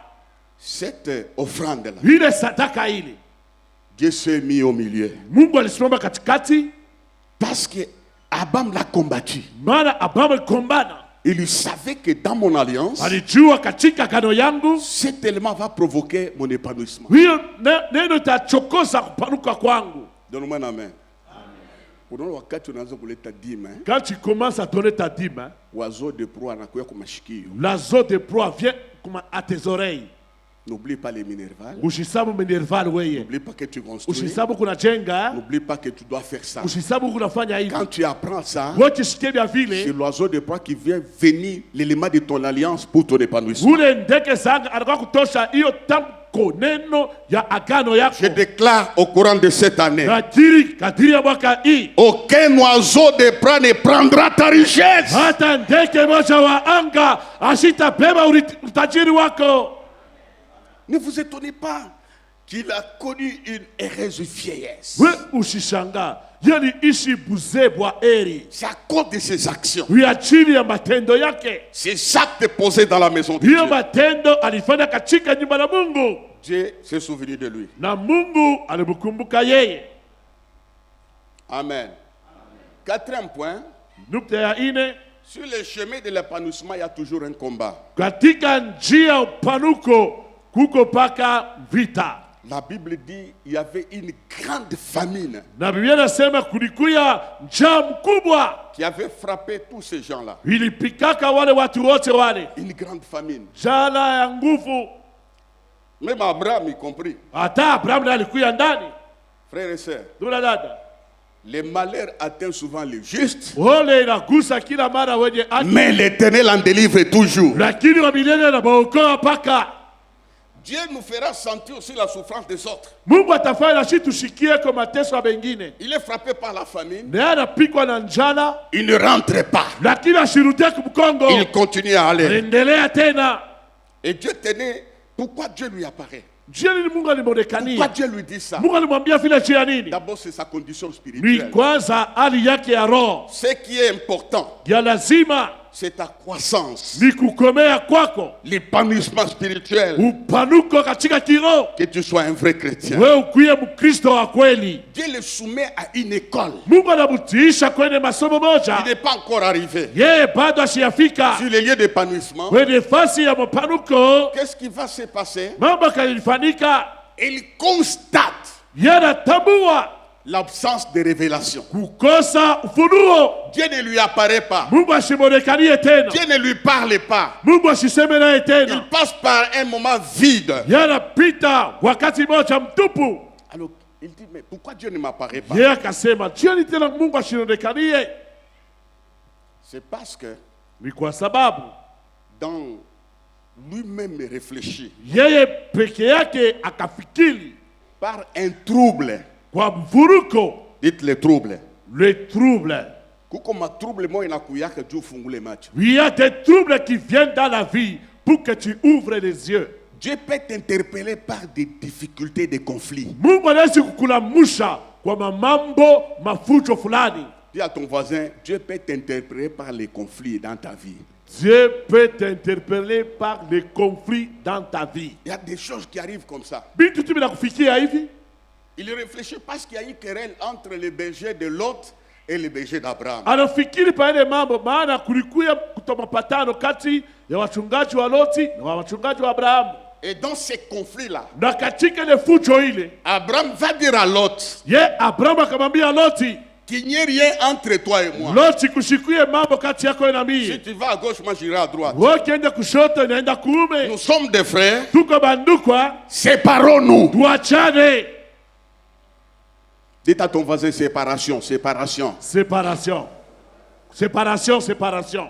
cette offrande-là. ile sadaka ile. Dieu s'est mis au milieu. Mungu alisimama katikati, Parce que Abraham l'a combattu. maana Abraham alikombana, Il savait que dans mon alliance, alijua katika agano yangu cet élément va provoquer mon épanouissement. hiyo neno itachokoza kupanuka kwangu. Donne-moi un amen. Unaona wakati unaanza kuleta dîme, Quand tu commences à donner ta dîme, oiseau de proie anakuya kwa mashikio. l'oiseau de proie vient comme à tes oreilles. N'oublie pas les minervales. Ushisabu minerval weye. N'oublie pas que tu construis. Ushisabu kuna jenga. N'oublie pas que tu dois faire ça. Ushisabu kunafanya hivi. Quand tu apprends ça, Ukishikia vya c'est vile, l'oiseau de proie qui vient venir l'élément de ton alliance pour ton épanouissement. ule ndege zanga anakuwa kutosha hiyo tamko neno ya agano yako. Je déclare au courant de cette année, Kadiri ya mwaka hii, aucun oiseau de proie ne prendra ta richesse. hata ndege moja wa anga asitabeba utajiri wako. Ne vous étonnez pas qu'il a connu une heureuse vieillesse. We ushishanga yali ishi buzee bwa eri. C'est à cause de ses actions. Chini ya matendo yake. Ses actes posés dans la maison de Hiyo Dieu. matendo alifanya katika nyumba la Mungu. Dieu s'est souvenu de lui. Na Mungu alimkumbuka yeye. Amen. Quatrième point, Nukta ya ine, sur le chemin de l'épanouissement, il y a toujours un combat. katika njia ya upanuko kuko paka vita. La Bible dit il y avait une grande famine Na Biblia inasema kulikuya njaa mkubwa qui avait frappé tous ces gens-là. ilipikaka wale watu wote wale. Une grande famine. Njala ya nguvu. Même Abraham y compris. Hata Abraham naye alikuya ndani. Frères et sœurs, Ndugu na dada, les malheurs atteignent souvent les justes, ole inagusa kila mara wenye haki, mais l'Éternel en délivre toujours. lakini wa milele na baokoa paka. Dieu nous fera sentir aussi la souffrance des autres. Mungu atafanya shi tushikie kwa mateso ya wengine. Il est frappé par la famine. Naye anapikwa na njala, Il ne rentre pas. lakini ashirudia kumkongo. Il continue à aller. Endelea tena. Et Dieu tenait. Pourquoi Dieu lui apparaît? Njia nini Mungu Pourquoi alimwonekania? Dieu lui dit ça? Mungu alimwambia vile njia nini? D'abord, c'est sa condition Ni spirituelle. kwanza hali yake ya roho. Ce qui est important, Ya lazima c'est ta croissance, ni kukomea kwako. l'épanouissement spirituel, Upanuko katika kiroho. que tu sois un vrai chrétien. Wewe ukuye Mkristo wa kweli. Dieu le soumet à une école. Mungu anamtiisha kwenye masomo Il moja. n'est pas encore arrivé. Yeye bado asiyafika Sur les lieux d'épanouissement, kwenye fasi ya mapanuko. qu'est-ce qui va se passer? Mambo kalifanyika, Il constate yanatambua l'absence de révélation. kukosa ufunuo. Dieu ne lui apparaît pas. Mungu asimwonekanie tena. Dieu ne lui parle pas. Mungu asiseme naye Il tena. passe par un moment vide. Yanapita wakati moja mtupu. Alors, il dit, mais pourquoi Dieu ne m'apparaît pas? Yeye akasema jioni tena Mungu asionekanie. C'est parce que Ni kwa sababu dans lui-même réfléchit yeye peke yake akafikiri par un trouble. kwa mvuruko. Dites le trouble. Le trouble. Kuko ma trouble mo inakuyaka juu fungule macho. Il y a des troubles qui viennent dans la vie pour que tu ouvres les yeux. Dieu peut t'interpeller par des difficultés, des conflits. Mungu anaweza kukulamusha kwa mambo mafujo fulani. Dis à ton voisin, Dieu peut t'interpeller par les conflits dans ta vie. Dieu peut t'interpeller par les conflits dans ta vie. Il y a des choses qui arrivent comme ça. Bitu tu binakufikia hivi? Il réfléchit parce qu'il y a une querelle entre les bergers de Lot et les bergers d'Abraham. Anafikiri pa ile mambo, maana kulikuya kutomapatano kati ya wachungaji wa Loti na wachungaji wa Abrahamu. Et dans ces conflits-là, Na katika ile fujo ile, Abraham va dire à Lot Abrahamu akamwambia Loti, qu'il n'y ait rien entre toi et moi. Loti, kushikuye mambo kati yako na Si mimi. tu vas à gauche, moi j'irai à droite. Wewe ukienda kushoto naenda kuume. Nous sommes des frères. Tuko bandukwa, Séparons-nous. tuachane. Dites à ton voisin séparation, séparation. Séparation. Séparation, séparation.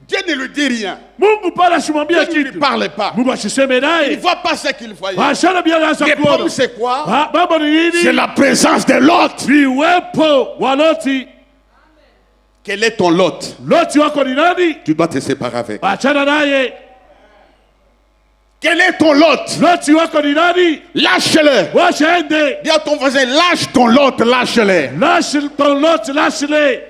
Dieu ne lui dit rien. Mungu pala shimwambia Dieu ne lui kitu. parle pas. Mungu asiseme Il ne naye. voit pas ce qu'il voyait. Washana bila nasa Le kuona. problème c'est quoi? Mambo ni nini? C'est la présence de Lot. Ni uwepo wa Loti. Quel est ton Lot? Loti wako ni nani? Tu dois te séparer avec. Achana naye. Quel est ton Lot? Loti wako ni nani? Lâche-le. Wacha ende. Dis à ton voisin, lâche ton Lot, lâche-le. Lâche ton Loti, lâche-le.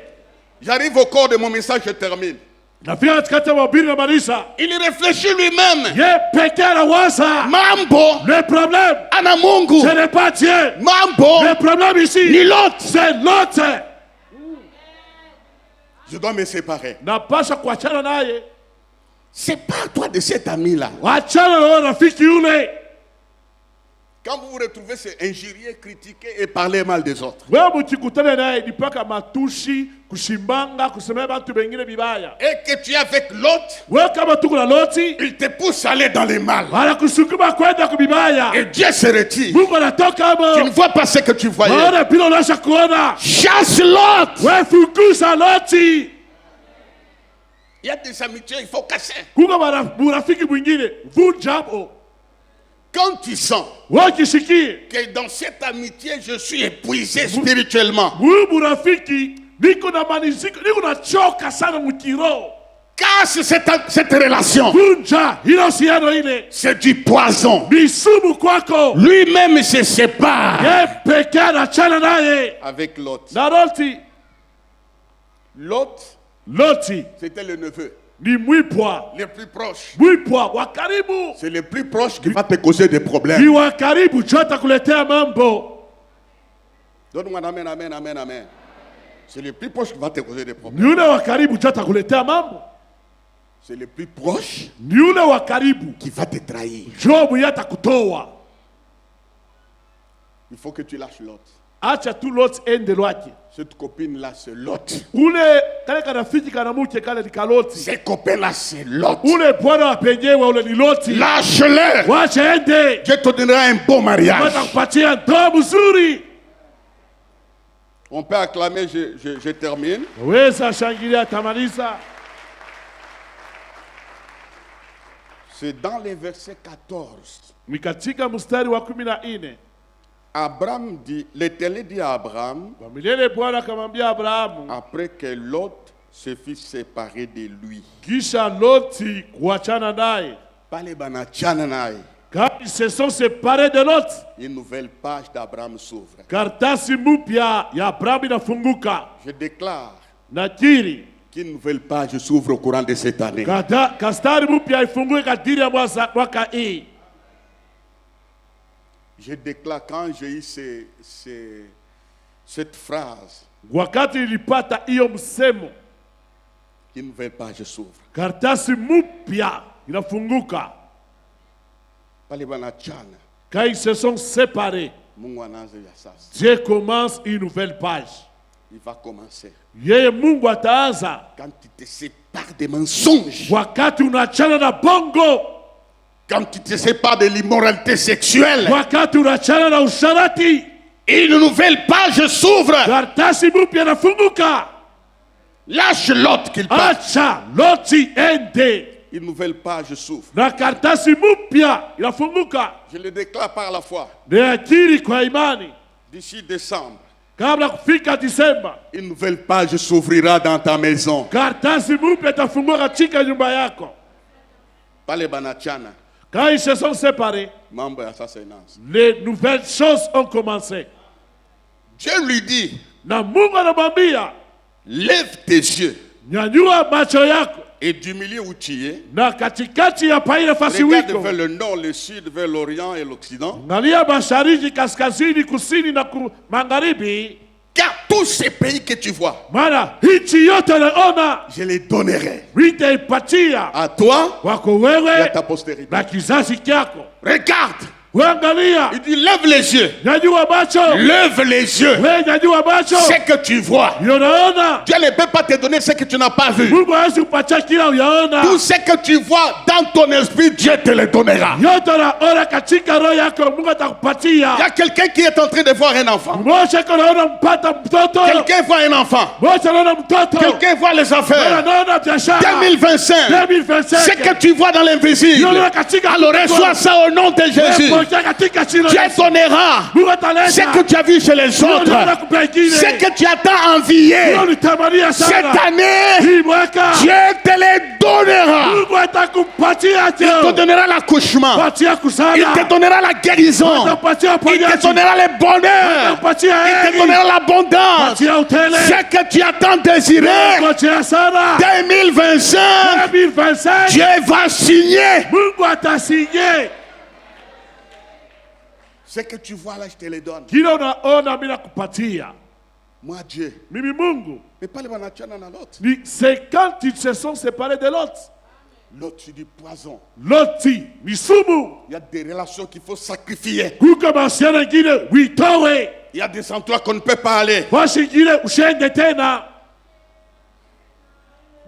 J'arrive au corps de mon message, je termine. Nafika katikati ya mahubiri na Marisa. Il réfléchit lui-même. Ye pekee anawaza. Mambo, Le problème, ana Mungu. ce n'est pas Dieu. Mambo, Le problème ici, ni Lot. c'est Lot. Je dois me séparer. Napasha kuachana naye. C'est pas toi de cet ami-là. Wachana na huyo rafiki yule. Quand vous vous retrouvez, c'est injurier, critiquer et parler mal des autres. wewe mkikutana naye ni paka matushi, kushimbanga, kusemea bantu bengine bibaya. Et que tu es avec l'autre, Wewe kama tuko na Loti, il te pousse à aller dans les mal. anakusukuma kwenda kubibaya. Et Dieu se retire. Mungu anatoka Tu ne hapo. vois pas ce que tu voyais. Maana bila unasha kuona. Chasse l'autre. Wewe fukuza Loti. Il y a des amitiés, il faut casser. Kuko marafiki mwingine, vunja hapo. Quand tu sens Wewe kishikie. que dans cette amitié, je suis épuisé spirituellement, Huyu murafiki niko na maniziko, niko na choka sana mkiroho. casse cette relation. Vunja hilo siano ile. C'est du poison. Ni sumu kwako. Lui-même se sépare Ye pekee anachana naye. avec l'autre. Na Loti, L'autre, Loti c'était le neveu, ni mwipwa. le plus proche. Mwipwa wa karibu. C'est le plus proche qui va te causer des Ni problèmes. wa karibu chota kuletea mambo. Donne-moi un amen, amen, amen, amen. C'est le plus proche qui va te causer des problèmes. Ni yule wa karibu chota kuletea mambo. C'est le plus proche Ni yule wa karibu qui va te trahir. jobu yata kutoa. Il faut que tu lâches l'autre. Acha tu Loti ende lwake. Cette copine-là, c'est l'autre. Ule kale kanafiki kanamuke kale ni Kaloti. Ces copains-là, c'est l'autre. Ule bwana wa penyewe ule ni Loti. Lâche-les. Wache ende. Dieu te donnera un beau mariage. Watakupatia ndoa mzuri. On peut acclamer, je termine. Weza shangilia tamaliza. C'est dans les versets 14. Ni katika mstari wa 14. Abraham dit, l'Éternel dit à Abraham, Kwa milele Bwana akamwambia Abrahamu, après que Lot se fit séparer de lui. kisha Loti kuachana naye. Pale banachana naye. Quand ils se sont séparés de Lot, Une nouvelle page d'Abraham s'ouvre. karatasi mpya ya Abrahamu inafunguka. Je déclare Nakiri qu'une nouvelle page s'ouvre au courant de cette année. kastari mpya ifunguke kadiri ya mwaka hii. Je déclare quand j'ai eu cette phrase, Wakati nilipata hiyo msemo, une nouvelle page s'ouvre. karatasi mpya inafunguka. Pale banachana. Quand ils se sont séparés, Mungu anaanza ya sasa. Dieu commence une nouvelle page. Il va commencer. Yeye Mungu ataanza Quand tu te sépares des mensonges, wakati unachana na bongo, quand tu te sépares de l'immoralité sexuelle, wakati unachana na usharati, une nouvelle page s'ouvre. karatasi mpya inafunguka. Lâche l'autre qu'il part. Acha Loti ende Une nouvelle page s'ouvre. na karatasi mpya inafunguka. Je le déclare par la foi. Niakiri kwa imani, D'ici décembre, kabla kufika Disemba, une nouvelle page s'ouvrira dans ta maison. karatasi mpya itafunguka katika nyumba yako. Pale banachana. Quand ils se sont séparés, Mambo ya sasa inaanza. les nouvelles choses ont commencé. Dieu lui dit, Na Mungu anamwambia, lève tes yeux nyanyua macho yako, et du milieu où tu es, na katikati ya paile nafasi regarde wiko, vers le nord, le sud, vers l'orient et l'occident. angalia mashariki, kaskazini, kusini na magharibi, Car tous ces pays que tu vois, maana hichi yote naona je les donnerai nitaipatia à toi wako et à wewe ta postérité. na kizazi kyako. Regarde, Weangalia, il dit lève les yeux, nyanyua macho, lève les yeux. we nyanyua macho, Ce que tu vois, unaona. Dieu ne peut pas te donner ce que tu n'as pas vu. Mungu hawezi kupatia kila uyaona. Tout ce que tu vois dans ton esprit, Dieu te le donnera. Yote unaona katika roho yako, Mungu Il y atakupatia. a quelqu'un qui est en train de voir un enfant. Mmoja unaona mpata mtoto, Quelqu'un voit un enfant. mmoja unaona mtoto, Quelqu'un voit les affaires. unaona biashara. 2025. 2025. Ce que tu vois dans l'invisible, Unaona katika alors reçois ça au nom de Jésus. Pokea katika jina la Dieu Yesu. donnera Mungu ataleta. ce que tu as vu chez les Mungu autres, atakupa ingine. ce que tu attends envier. Mungu ulitamania Cette sana. année, Hii mwaka Dieu te les donnera. Mungu atakupatia Il te teo. donnera l'accouchement. Patia Il te kusana. donnera la guérison. Atakupatia Il te uponyaji. donnera le bonheur. Atakupatia Il te heri. donnera l'abondance. Patia utele. Ce que tu attends désirer, Patia sana. 2025, 2025. Dieu va signer. Mungu atasinye. Ce que tu vois là, je te le donne. Kila unaona mimi nakupatia. Moi, Dieu. Mimi Mungu. Mais pas les banachana dans l'autre. C'est quand ils se sont séparés de l'autre. L'autre, c'est du poison. Loti ni sumu. Il y a des relations qu'il faut sacrifier. Kuko mahusiano mengine uitoe. Il y a des endroits qu'on ne peut pas aller. Washi ingine ushende tena.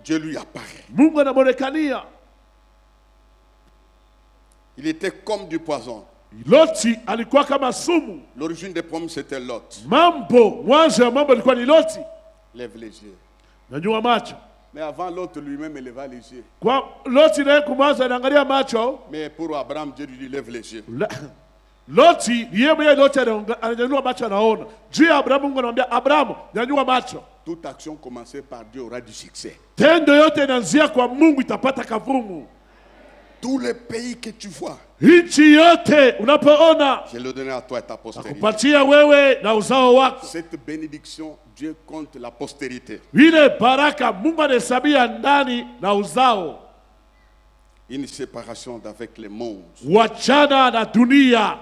Dieu lui apparaît. Mungu anamuonekania. Il était comme du poison. Loti alikuwa kama sumu. L'origine des problèmes, c'était Lot. Mambo, mwanzo ya mambo ilikuwa ni Loti. Lève les yeux. Nyanyua macho. Mais avant, l'autre lui-même éleva les yeux. Kwa Loti naye kumwanza anaangalia macho. Mais pour Abraham, Dieu lui dit, lève les yeux. Loti, yeye mwenyewe Loti ananyanyua macho anaona. Juu ya Abrahamu Mungu anamwambia Abrahamu, nyanyua macho. Toute action commencée par Dieu aura du succès. Tendo yote inaanzia kwa Mungu itapata kavumu. Tous les pays que tu vois, Nchi yote unapoona je le donne à toi et ta postérité. kupatia wewe na uzao wako. Cette bénédiction, Dieu compte la postérité. Ile baraka Mungu anahesabia ndani na uzao. Une séparation d'avec le monde. Wachana na dunia.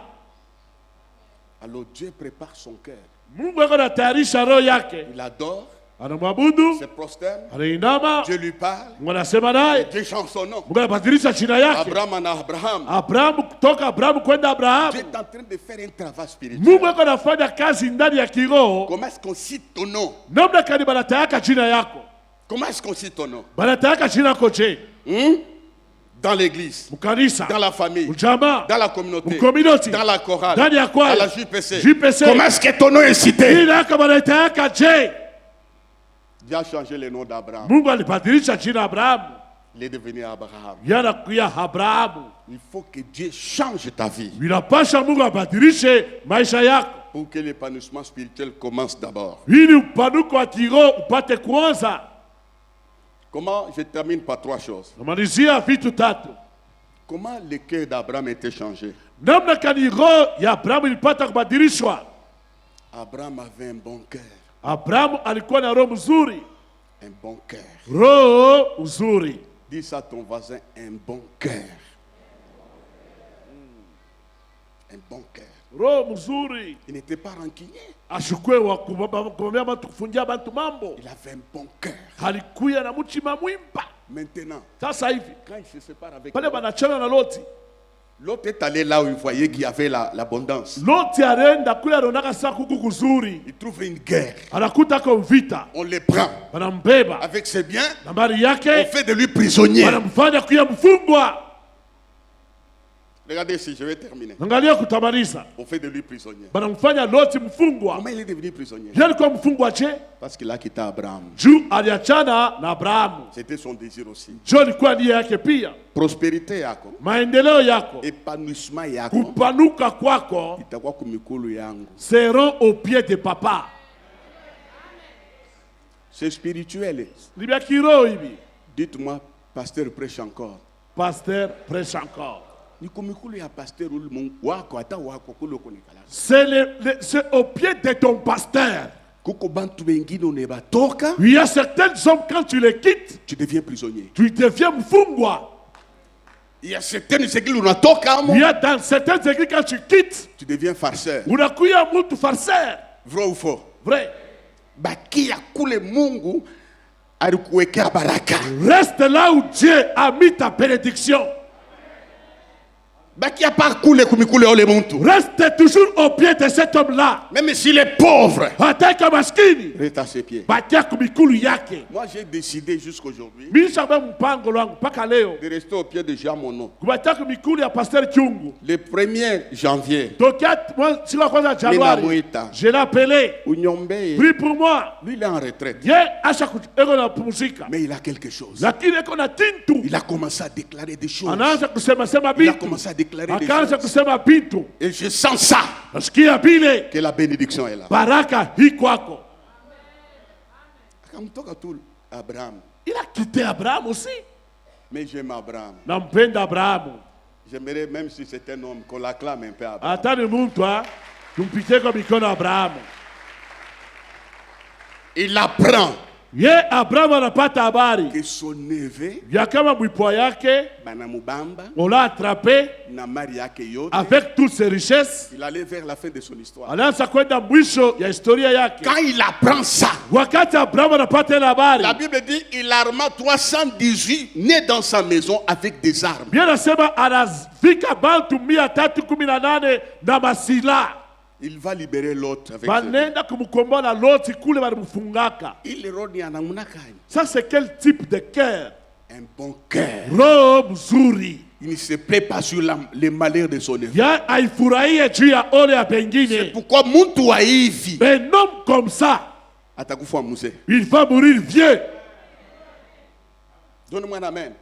Alors Dieu prépare son cœur. Mungu ako anatayarisha roho yake. Il adore, Anamwabudu, se prosterne, anainama, Dieu lui parle, Mungu anasema naye. Dieu change son nom. Mungu anabadilisha jina yake. Abraham en Abraham. Abrahamu kutoka Abrahamu kwenda Dieu Abrahamu. est en train de faire un travail spirituel. Mungu ako anafanya kazi ndani ya kiroho. Comment est-ce qu'on cite ton nom? Namna kani banatayaka jina yako. Comment est-ce qu'on cite ton nom? Banatayaka jina yako je? Dans l'église, Mkanisa, dans la famille, mjamaa, dans la communauté, mcommunity, dans la chorale, ndani ya à kwaya, la JPC. JPC. Comment est-ce que ton nom est cité? Jina yako banatayaka je? Dieu a changé le nom d'Abraham. Mungu alibadilisha jina Abrahamu. Il est devenu Abraham. Yanakuya Abrahamu. Il faut que Dieu change ta vie Inapasha Mungu abadilishe maisha yako. pour que l'épanouissement spirituel commence d'abord. Ili upanuko wa kiroho upate kuanza. Comment? Je termine par trois choses. Namalizia vitu tatu. Comment le cœur d'Abraham a été changé? Namna kani roho ya Abrahamu ilipata kubadilishwa. Abraham avait un bon cœur. Abrahamu alikuwa na roho mzuri. Un bon cœur. Roho uzuri. Dis ça à ton voisin, un bon cœur. Un bon cœur. Roho mzuri. Il n'était pas rancunier. Ashukwe wa kumwambia mtu kufungia bantu mambo. Il avait un bon cœur. Halikuya na mchima mwimba. Maintenant, Sasa hivi quand il se sépare avec pale l'autre, banachana na Loti. l'autre est allé là où il voyait qu'il y avait l'abondance. Loti arenda kule aronaka saa kuku kuzuri. Il trouve une guerre. Anakuta kwa vita. On les prend. Wanambeba. Avec ses biens, Na mali on yake fait de lui prisonnier. wanamfanya kuya mfungwa. Regardez ici, je vais terminer. Angalia kutamaliza. On fait de lui prisonnier. Wanamfanya Loti mfungwa. Comment il est devenu prisonnier? Yeye alikuwa mfungwa je? Parce qu'il a quitté Abraham. Juu aliachana na Abrahamu. C'était son désir aussi. Jo alikuwa nia yake pia. Prospérité yako, Maendeleo yako, épanouissement yako, kupanuka kwako itakuwa kumikulu yangu. seront au pied de papa. C'est spirituel. Ni vya kiroho hivi. Dites-moi, pasteur prêche encore. Pasteur prêche encore. Ni kumikulu ya pasteur uli mungu wako hata wako kule kunikala. C'est au pied de ton pasteur. Kuko bantu bengine unebatoka, Il y a certains hommes, quand tu les quittes, tu deviens prisonnier. tu deviens mfungwa. Il y a certaines églises où unatoka amo, Il y a dans certaines églises, quand tu quittes, tu deviens farceur. unakuya mtu farceur. Vrai ou faux? Vrai. Bakia kule Mungu alikuwekea baraka. Reste là où Dieu a mis ta bénédiction. Bakia pa kule kumikule ole muntu. Reste toujours au pied de cet homme-là. Même s'il est pauvre, Hataka maskini. reste à ses pieds. Bakia kumikulu yake. Moi j'ai décidé jusqu'aujourd'hui Mimi shamba mpango wangu mpaka leo. de rester au pied de Jean Monod. Kubatia kumikulu ya pasteur Chungu. Le 1er janvier, Tokea moi siku ya kwanza Januari. Minamuita. Je l'ai appelé. Unyombe, Prie pour moi. lui il est en retraite. Ye acha eko na pumzika. Mais il a quelque chose. Lakini eko na tintu. Il a commencé à déclarer des choses. Anaanza kusema sema Il a bitu. commencé à déclarer des Akaanza choses. kusema bitu. Et je sens ça, Nasikia bile. que la bénédiction est là. Baraka hii kwako. Akamtoka tu Abraham. Il a quitté Abraham aussi. Mais j'aime Abraham. Nampenda Abrahamu. J'aimerais, même si c'est un homme, qu'on l'acclame un peu à Abraham. Hata ni mtu tumpitie kwa mikono Abrahamu. Il apprend Ye Abrahamu anapata habari que son neveu ya kama mwipwa yake banamubamba on l'a attrapé na mari yake yote. avec toutes ses richesses. Il allait vers la fin de son histoire. Anaanza kwenda mwisho ya historia yake. Quand il apprend ça, Wakati Abrahamu anapata ile habari, la Bible dit il arma 318 nés dans sa maison avec des armes. Biblia inasema anafika bantu 318 na masila. Il va libérer l'autre avec ses... Banenda kumkombola Loti kule balimfungaka. Il roni anamuna kani. Ça c'est quel type de cœur? Un bon cœur. Roho mzuri. Il ne se plaît pas sur les malheurs de son œuvre. Ya haifurahie juu ya ole ya C'est pengine. pourquoi muntu wa hivi Un homme comme ça, atakufa mzee. il va mourir vieux. Donne-moi un amen.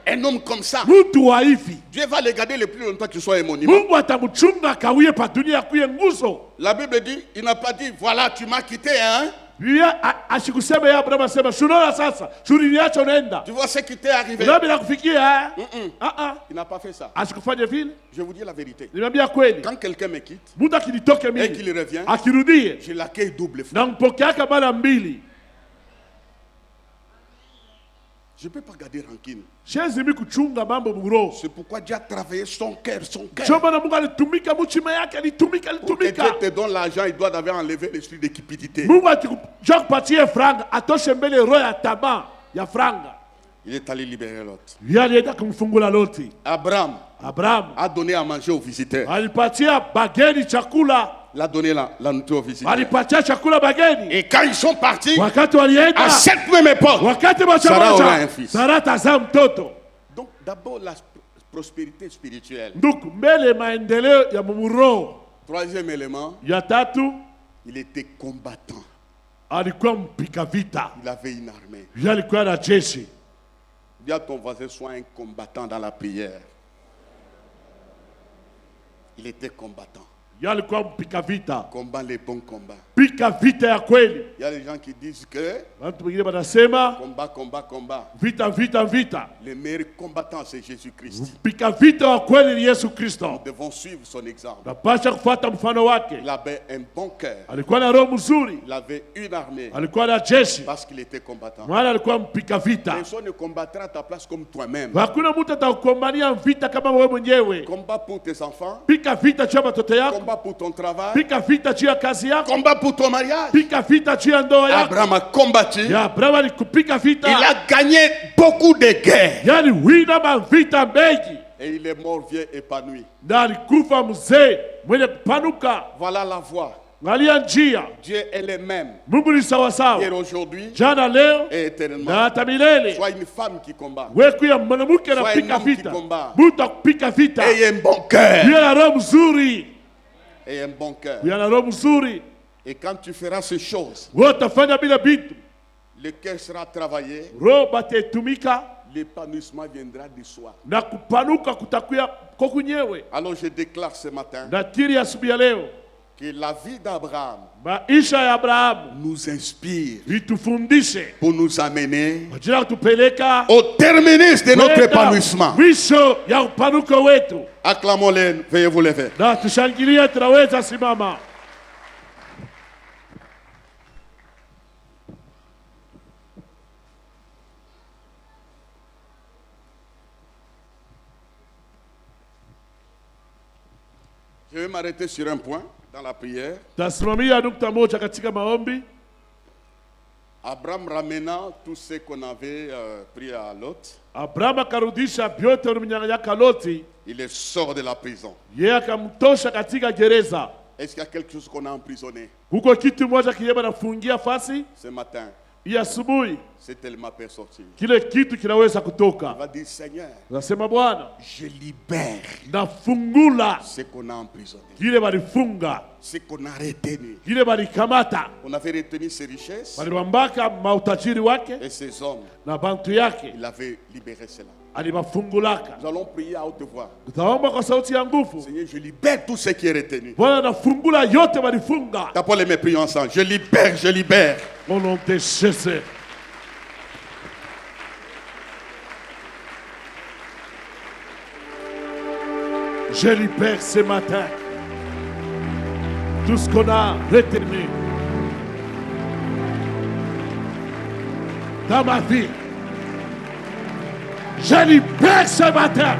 Un homme comme ça, Mtu wa hivi, Dieu va le garder le plus longtemps qu'il soit un monument. Mungu atamchunga kawie pa dunia kuye nguzo. La Bible dit, il n'a pas dit, voilà, tu m'as quitté, hein. Biblia ashikusema ya Abrahamu asema, "Shunona sasa, shuliniacha unaenda." Tu vois ce qui t'est arrivé. Unabi na kufikia Il n'a pas fait ça. asikufanye vile. Je vous dis la vérité. Nimeambia kweli. Quand quelqu'un me quitte Mtu akinitoke et mimi, qu'il revient, akirudie, je l'accueille double fois. na mpokeaka mara mbili. Je ne peux pas garder rancune. Shezi mi kuchunga mambo muro. C'est pourquoi Dieu a travaillé son cœur, son cœur. Sio maana Mungu alitumika mchima yake, alitumika. Pour que Dieu te donne l'argent, il doit avoir enlevé l'esprit de cupidité. Mungu akikupatie franga, atoshe mbele roho ya tamaa ya franga. Il est allé libérer l'autre. Yeye alienda kumfungula Loti. Abraham Abraham a donné à manger aux visiteurs. alipatia bageni chakula, Il a donné la nourriture aux visiteurs. alipatia chakula bageni. Et quand ils sont partis, Wakati walienda, à cette même époque, wakati Sarah aura un wachamoja, fils. Sara tazaa mtoto. Donc d'abord la prospérité spirituelle. Ndugu, mbele maendeleo ya mumuro. Troisième élément, Ya tatu, il était combattant. alikuwa mpika vita. Il avait une armée. Yeye alikuwa na jeshi. Dis à ton voisin, sois un combattant dans la prière. Il était combattant. Yeye alikuwa mpika vita. Combat les bons combats. Pika vita ya kweli. Il y a des gens qui disent que Watu wengine wanasema combat. vita. Le meilleur combattant, c'est Jésus-Christ. Pika vita wa kweli ni Yesu Kristo. Nous devons suivre son exemple. Napasha kufuata mfano wake. Il avait un bon cœur. Alikuwa na roho mzuri. Il avait une armée Alikuwa na jeshi. parce qu'il était combattant. Maana alikuwa mpika vita. Personne ne combattra à ta place comme toi-même. Hakuna mtu atakukombania vita kama wewe mwenyewe. Combat pour tes enfants. Pika vita juu ya watoto yako. Combat pour ton travail. Pika vita juu ya kazi yako. Combat pour ton mariage. Pika vita juu ya ndoa yako. Abraham a combattu. Ya Abrahamu alikupika vita. Il a gagné beaucoup de guerres. Yani wina mavita mengi. Et il est mort vieux épanoui. Na alikufa mzee mwenye kupanuka. Voilà la voie. Angalia njia. Dieu est le même. Mungu ni sawa sawa. Hier, aujourd'hui Jana, leo et éternellement. na hata milele. Sois une femme qui combat. Wewe kuya mwanamke Sois anapika un homme qui vita. combat. Mtu akupika vita. Ayez un bon cœur. Yeye ana roho mzuri. Et un bon cœur. Yeye ana roho mzuri. Et quand tu feras ces choses, Wewe utafanya bila vitu. le cœur sera travaillé. Roho batetumika L'épanouissement viendra de soi. na kupanuka kutakuya kwa kunyewe. Alors je déclare ce matin Na tiri asubuhi ya leo, que la vie d'Abraham maisha ya Abrahamu nous inspire itufundishe pour nous amener kwa ajili ya kutupeleka au terminus de notre épanouissement. mwisho ya upanuko wetu. Acclamons-les, veuillez vous lever. Na tushangilie, tunaweza simama. Je vais m'arrêter sur un point dans la prière. Tasimamia nukta moja katika maombi. Abraham ramena tout ce qu'on avait pris à Lot. Abrahamu akarudisha vyote ulimnyang'anyaka Loti, Il sort de la prison. yeye akamtosha katika gereza. Est-ce qu'il y a quelque chose qu'on a emprisonné Huko kitu moja kiyema nafungia fasi ce matin? ya asubuhi, C'est tellement peut sortir. kile kitu kinaweza On kutoka. va dire, Seigneur, Nasema Bwana, je libère nafungula ce qu'on a emprisonné, kile balifunga, ce qu'on a retenu. kile balikamata, On avait retenu ses richesses balibambaka mautajiri wake et ses hommes. na bantu yake, Il avait libéré cela. alibafungulaka. Nous allons prier à haute voix. Tutaomba kwa sauti ya nguvu. Seigneur, je libère tout ce qui est retenu. Bwana, nafungula yote balifunga. Tapons les mains, prions ensemble. Je libère, je libère. Au nom de Jésus. Je libère ce matin tout ce qu'on a retenu. dans ma vie. Je libère ce matin.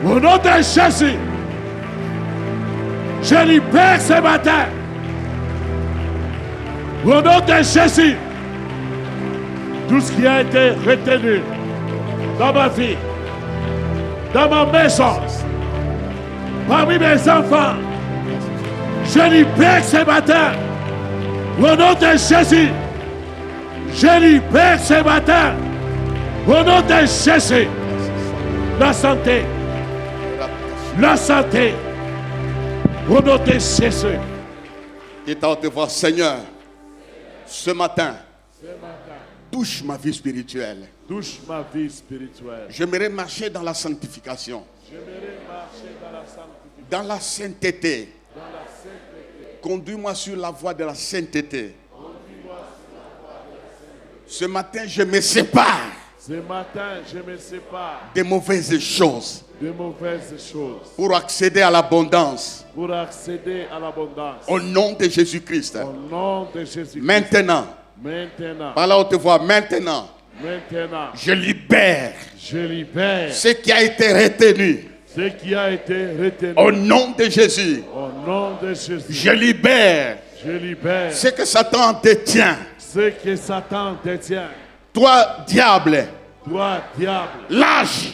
Au nom de Jésus. Je libère ce matin. Au nom de Jésus. Tout ce qui a été retenu dans ma vie, dans ma maison, parmi mes enfants, je libère ce matin. Au nom de Jésus. Je libère ce matin. Au nom de Jésus. La santé. La santé. Au nom de Jésus. Et t'as te voir, Seigneur, ce matin, touche ma vie spirituelle. Touche ma vie spirituelle. J'aimerais marcher dans la sanctification, J'aimerais marcher dans la sanctification. dans la sainteté. Dans la sainteté. Conduis-moi sur la voie de la sainteté. Ce matin, je me sépare Ce matin, je me sépare des mauvaises choses de mauvaises choses pour accéder à l'abondance. pour accéder à l'abondance. Au nom de Jésus-Christ. Au nom de Jésus. Maintenant, Maintenant, par la haute voix, maintenant, maintenant, je libère je libère ce qui a été retenu. ce qui a été retenu. Au nom de Jésus, Au nom de Jésus, je libère je libère ce que Satan détient. ce que Satan détient. Toi, diable, Toi, diable, lâche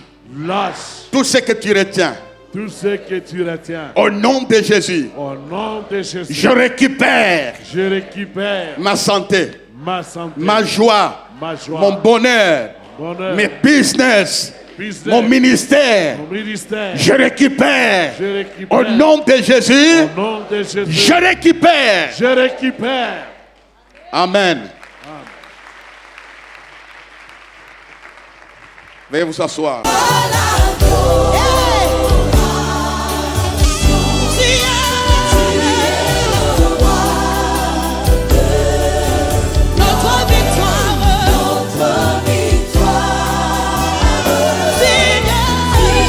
lâche tout ce que tu retiens. tout ce que tu retiens. Au nom de Jésus, Au nom de Jésus, je récupère je récupère ma santé, ma santé, ma joie, ma joie, mon bonheur, bonheur, mes business, business, mon ministère. mon ministère. Je récupère. Je récupère. Au nom de Jésus, Au nom de Jésus, je récupère. je récupère. Amen. Veuillez vous asseoir.